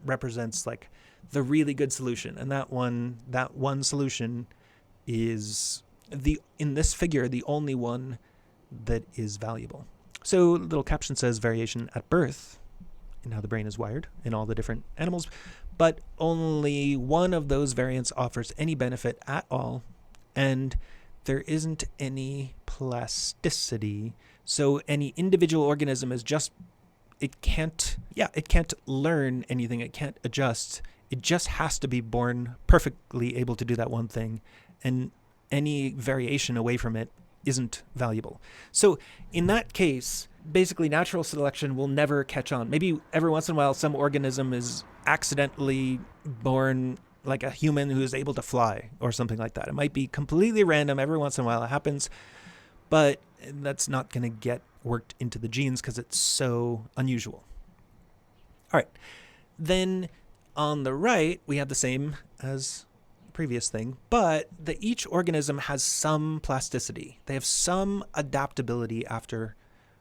Speaker 1: represents like the really good solution. And that one solution is in this figure, the only one that is valuable. So the little caption says variation at birth in how the brain is wired in all the different animals, but only one of those variants offers any benefit at all. And there isn't any plasticity. So any individual organism is it can't learn anything. It can't adjust. It just has to be born perfectly able to do that one thing. And any variation away from it isn't valuable. So in that case, basically natural selection will never catch on. Maybe every once in a while, some organism is accidentally born like a human who is able to fly or something like that. It might be completely random. Every once in a while it happens. But that's not going to get worked into the genes because it's so unusual. All right. Then on the right, we have the same as the previous thing, but each organism has some plasticity. They have some adaptability after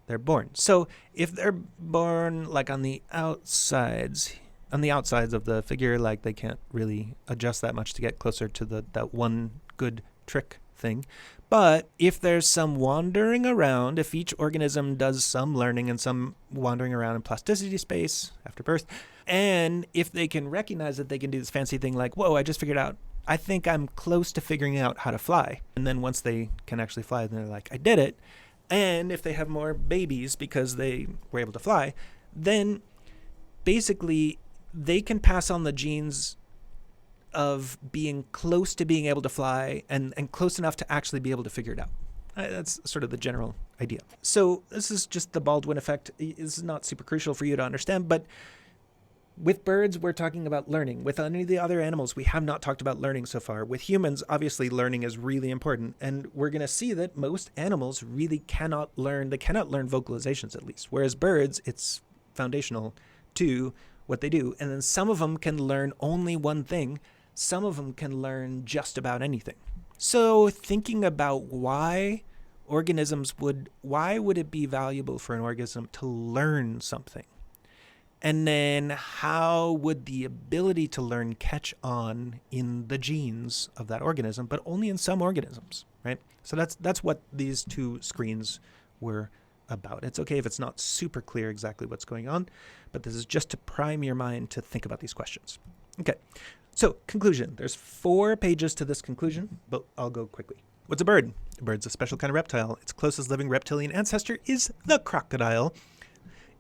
Speaker 1: they're born. So if they're born like on the outsides of the figure, like they can't really adjust that much to get closer to that one good trick thing. But if there's some wandering around, if each organism does some learning and some wandering around in plasticity space after birth, and if they can recognize that they can do this fancy thing like, whoa, I just figured out, I think I'm close to figuring out how to fly. And then once they can actually fly, then they're like, I did it. And if they have more babies because they were able to fly, then basically they can pass on the genes of being close to being able to fly and close enough to actually be able to figure it out. That's sort of the general idea. So this is just the Baldwin effect. This is not super crucial for you to understand, but with birds, we're talking about learning. With any of the other animals, we have not talked about learning so far. With humans, obviously, learning is really important. And we're going to see that most animals really cannot learn. They cannot learn vocalizations, at least. Whereas birds, it's foundational to what they do. And then some of them can learn only one thing. Some of them can learn just about anything. So thinking about why would it be valuable for an organism to learn something? And then how would the ability to learn catch on in the genes of that organism, but only in some organisms, right? So that's what these two screens were about. It's okay if it's not super clear exactly what's going on, but this is just to prime your mind to think about these questions. Okay, so conclusion. There's 4 pages to this conclusion, but I'll go quickly. What's a bird? A bird's a special kind of reptile. Its closest living reptilian ancestor is the crocodile.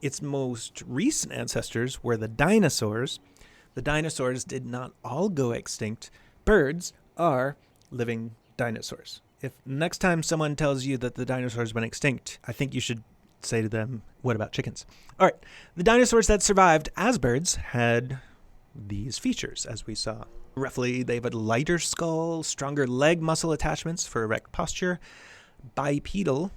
Speaker 1: Its most recent ancestors were the dinosaurs. The dinosaurs did not all go extinct. Birds are living dinosaurs. If next time someone tells you that the dinosaurs went extinct, I think you should say to them, what about chickens? All right, the dinosaurs that survived as birds had these features, as we saw. Roughly, they have a lighter skull, stronger leg muscle attachments for erect posture, bipedal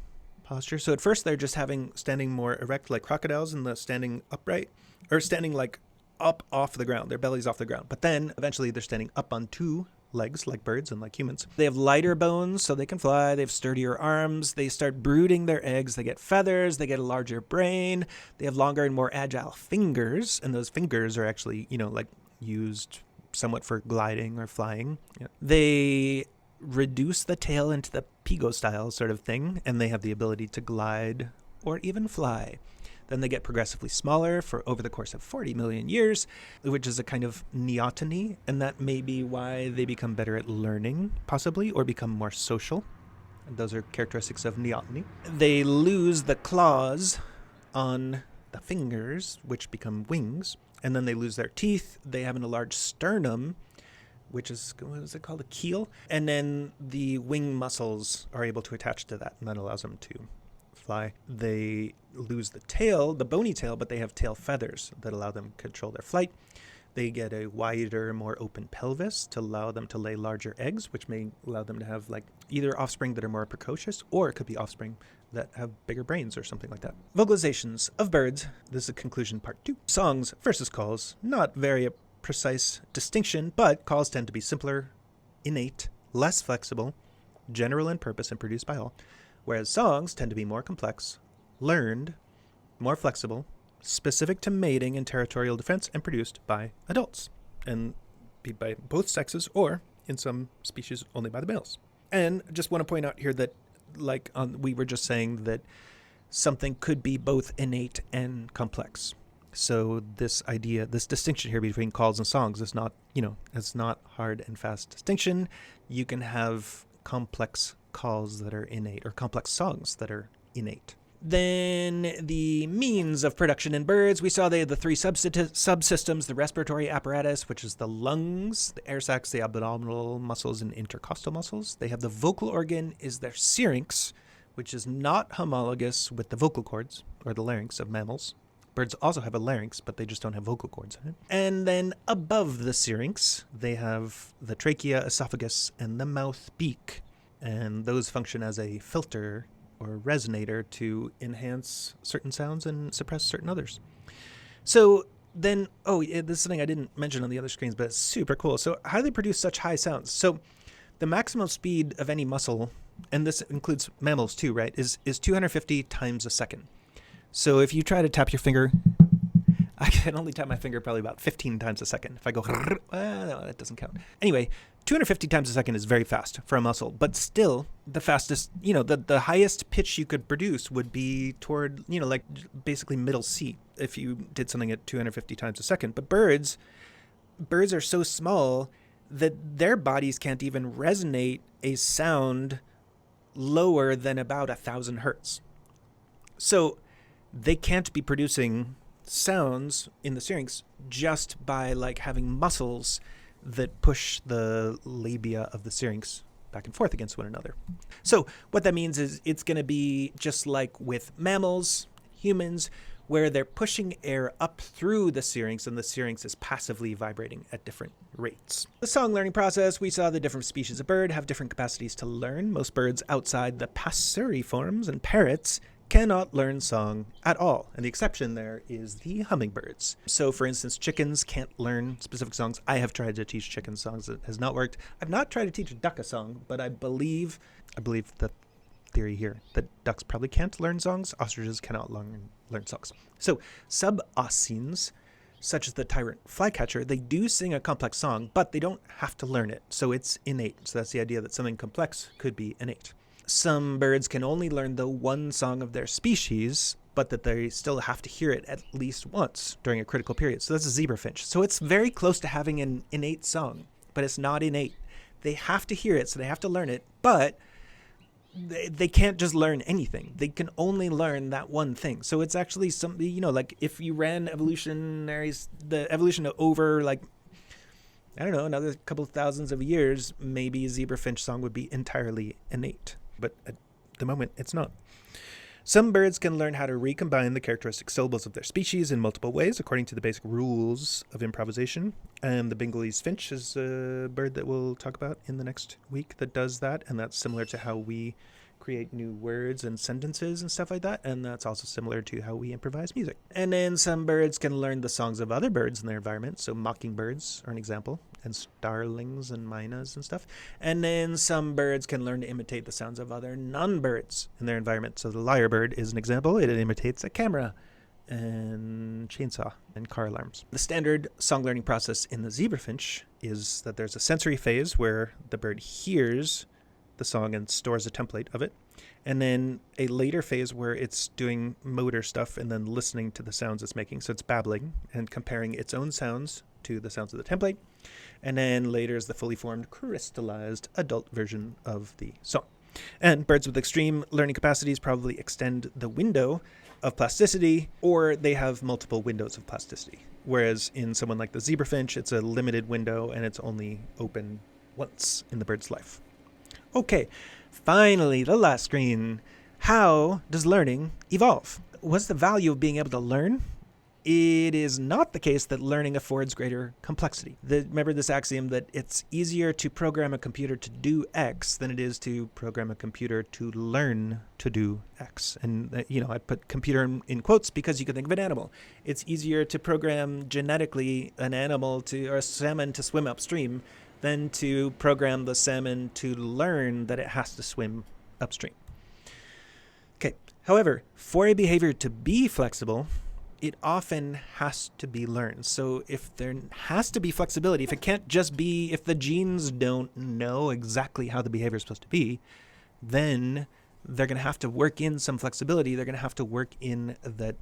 Speaker 1: posture. So at first they're just standing more erect like crocodiles and the standing upright, or standing like up off the ground. Their belly's off the ground. But then eventually they're standing up on 2 legs like birds and like humans. They have lighter bones so they can fly. They have sturdier arms. They start brooding their eggs. They get feathers. They get a larger brain. They have longer and more agile fingers. And those fingers are actually, like used somewhat for gliding or flying. Yeah. They reduce the tail into the Pigo style sort of thing, and they have the ability to glide or even fly. Then they get progressively smaller for over the course of 40 million years, which is a kind of neoteny, and that may be why they become better at learning, possibly, or become more social. And those are characteristics of neoteny. They lose the claws on the fingers, which become wings, and then they lose their teeth. They have a large sternum, which is, what is it called, a keel? And then the wing muscles are able to attach to that, and that allows them to fly. They lose the tail, the bony tail, but they have tail feathers that allow them to control their flight. They get a wider, more open pelvis to allow them to lay larger eggs, which may allow them to have either offspring that are more precocious, or it could be offspring that have bigger brains or something like that. Vocalizations of birds. This is conclusion part 2. Songs versus calls. Not very precise distinction, but calls tend to be simpler, innate, less flexible, general in purpose, and produced by all, whereas songs tend to be more complex, learned, more flexible, specific to mating and territorial defense, and produced by adults, and be by both sexes, or in some species only by the males. And just want to point out here that we were just saying that something could be both innate and complex. So this distinction here between calls and songs is not, it's not hard and fast distinction. You can have complex calls that are innate, or complex songs that are innate. Then the means of production in birds, we saw they had the 3 subsystems, the respiratory apparatus, which is the lungs, the air sacs, the abdominal muscles, and intercostal muscles. They have the vocal organ is their syrinx, which is not homologous with the vocal cords, or the larynx of mammals. Birds also have a larynx, but they just don't have vocal cords in it. And then above the syrinx, they have the trachea, esophagus, and the mouth beak. And those function as a filter or resonator to enhance certain sounds and suppress certain others. So then, this is something I didn't mention on the other screens, but it's super cool. So how do they produce such high sounds? So the maximum speed of any muscle, and this includes mammals too, right, is 250 times a second. So if you try to tap your finger, I can only tap my finger probably about 15 times a second. If I go, no, that doesn't count. Anyway, 250 times a second is very fast for a muscle, but still the fastest, the highest pitch you could produce would be toward, basically middle C if you did something at 250 times a second. But birds are so small that their bodies can't even resonate a sound lower than about 1,000 hertz. So they can't be producing sounds in the syrinx just by having muscles that push the labia of the syrinx back and forth against one another. So what that means is it's going to be just like with mammals, humans, where they're pushing air up through the syrinx and the syrinx is passively vibrating at different rates. The song learning process, we saw the different species of bird have different capacities to learn. Most birds outside the Passeriformes and parrots cannot learn song at all, and the exception there is the hummingbirds. So for instance, chickens can't learn specific songs. I have tried to teach chickens songs. It has not worked. I've not tried to teach a duck a song, but I believe that theory here, that ducks probably can't learn songs, ostriches cannot learn songs. So sub-oscines, such as the tyrant flycatcher, they do sing a complex song, but they don't have to learn it, so it's innate. So that's the idea that something complex could be innate. Some birds can only learn the one song of their species, but that they still have to hear it at least once during a critical period. So that's a zebra finch. So it's very close to having an innate song, but it's not innate. They have to hear it, so they have to learn it, but they can't just learn anything. They can only learn that one thing. So it's actually something, you know, like if you ran the evolution over, like, I don't know, another couple of thousands of years, maybe a zebra finch song would be entirely innate. But at the moment, it's not. Some birds can learn how to recombine the characteristic syllables of their species in multiple ways, according to the basic rules of improvisation. And the Bengalese finch is a bird that we'll talk about in the next week that does that. And that's similar to how we create new words and sentences and stuff like that. And that's also similar to how we improvise music. And then some birds can learn the songs of other birds in their environment. So mockingbirds are an example, and starlings and mynas and stuff. And then some birds can learn to imitate the sounds of other non-birds in their environment. So the lyrebird is an example. It imitates a camera and chainsaw and car alarms. The standard song learning process in the zebra finch is that there's a sensory phase where the bird hears the song and stores a template of it, and then a later phase where it's doing motor stuff and then listening to the sounds it's making. So it's babbling and comparing its own sounds to the sounds of the template. And then later is the fully formed, crystallized adult version of the song. And birds with extreme learning capacities probably extend the window of plasticity, or they have multiple windows of plasticity. Whereas in someone like the zebra finch, it's a limited window and it's only open once in the bird's life. Okay, finally, the last screen. How does learning evolve? What's the value of being able to learn? It is not the case that learning affords greater complexity. Remember this axiom that it's easier to program a computer to do X than it is to program a computer to learn to do X. And, I put computer in quotes because you can think of an animal. It's easier to program genetically an animal or a salmon to swim upstream than to program the salmon to learn that it has to swim upstream. Okay. However, for a behavior to be flexible, it often has to be learned. So if there has to be flexibility, if it can't just be, if the genes don't know exactly how the behavior is supposed to be, then they're going to have to work in some flexibility. They're going to have to work in that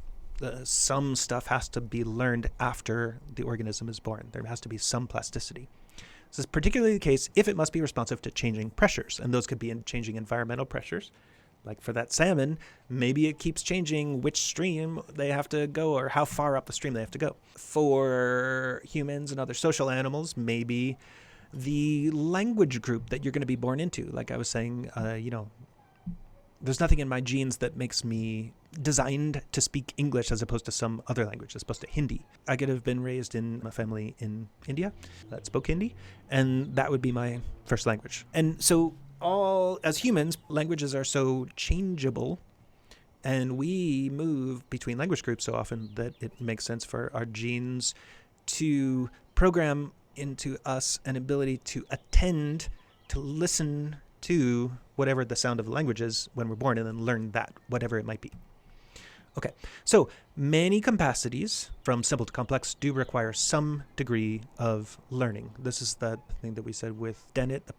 Speaker 1: some stuff has to be learned after the organism is born. There has to be some plasticity. This is particularly the case if it must be responsive to changing pressures, and those could be in changing environmental pressures. Like for that salmon, maybe it keeps changing which stream they have to go or how far up the stream they have to go. For humans and other social animals, maybe the language group that you're going to be born into. Like I was saying, there's nothing in my genes that makes me designed to speak English as opposed to some other language, as opposed to Hindi. I could have been raised in a family in India that spoke Hindi, and that would be my first language. And so as humans, languages are so changeable, and we move between language groups so often that it makes sense for our genes to program into us an ability to attend, to listen to whatever the sound of the language is when we're born, and then learn that, whatever it might be. Okay, so many capacities, from simple to complex, do require some degree of learning. This is that thing that we said with Dennett, the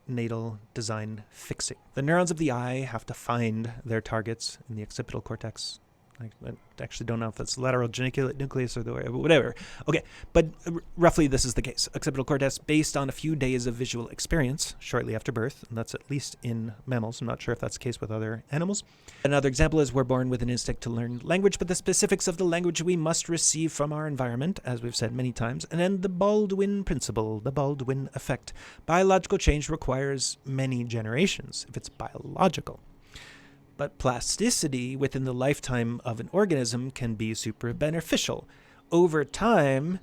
Speaker 1: postnatal design fixing. The neurons of the eye have to find their targets in the occipital cortex. I actually don't know if that's lateral geniculate nucleus or whatever. Okay, but roughly this is the case. Occipital cortex based on a few days of visual experience shortly after birth, and that's at least in mammals. I'm not sure if that's the case with other animals. Another example is we're born with an instinct to learn language, but the specifics of the language we must receive from our environment, as we've said many times. And then the Baldwin principle, the Baldwin effect. Biological change requires many generations if it's biological. But plasticity within the lifetime of an organism can be super beneficial. Over time,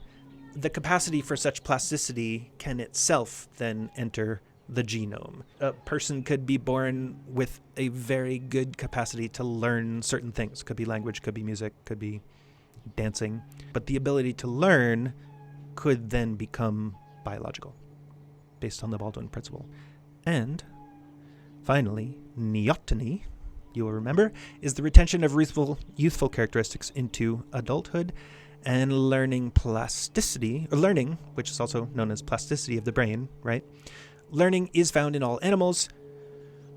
Speaker 1: the capacity for such plasticity can itself then enter the genome. A person could be born with a very good capacity to learn certain things. Could be language, could be music, could be dancing. But the ability to learn could then become biological based on the Baldwin principle. And Finally, neoteny, you will remember, is the retention of youthful characteristics into adulthood, and learning plasticity, or learning, which is also known as plasticity of the brain, right? Learning is found in all animals,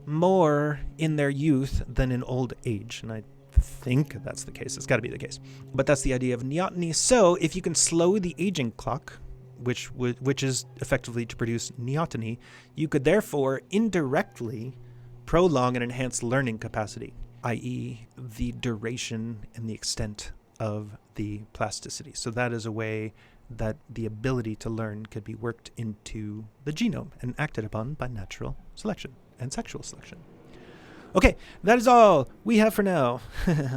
Speaker 1: more in their youth than in old age, and I think that's the case. It's got to be the case. But that's the idea of neoteny. So if you can slow the aging clock, which is effectively to produce neoteny, you could therefore indirectly prolong and enhance learning capacity, i.e. the duration and the extent of the plasticity. So that is a way that the ability to learn could be worked into the genome and acted upon by natural selection and sexual selection. Okay, that is all we have for now.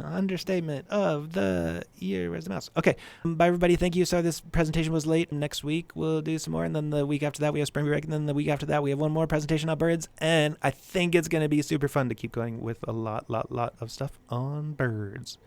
Speaker 1: Understatement of the year. Where's the mouse? Okay, bye everybody. Thank you. Sorry this presentation was late. Next week we'll do some more, and then the week after that we have spring break, and then the week after that we have one more presentation on birds, and I think it's going to be super fun to keep going with a lot of stuff on birds.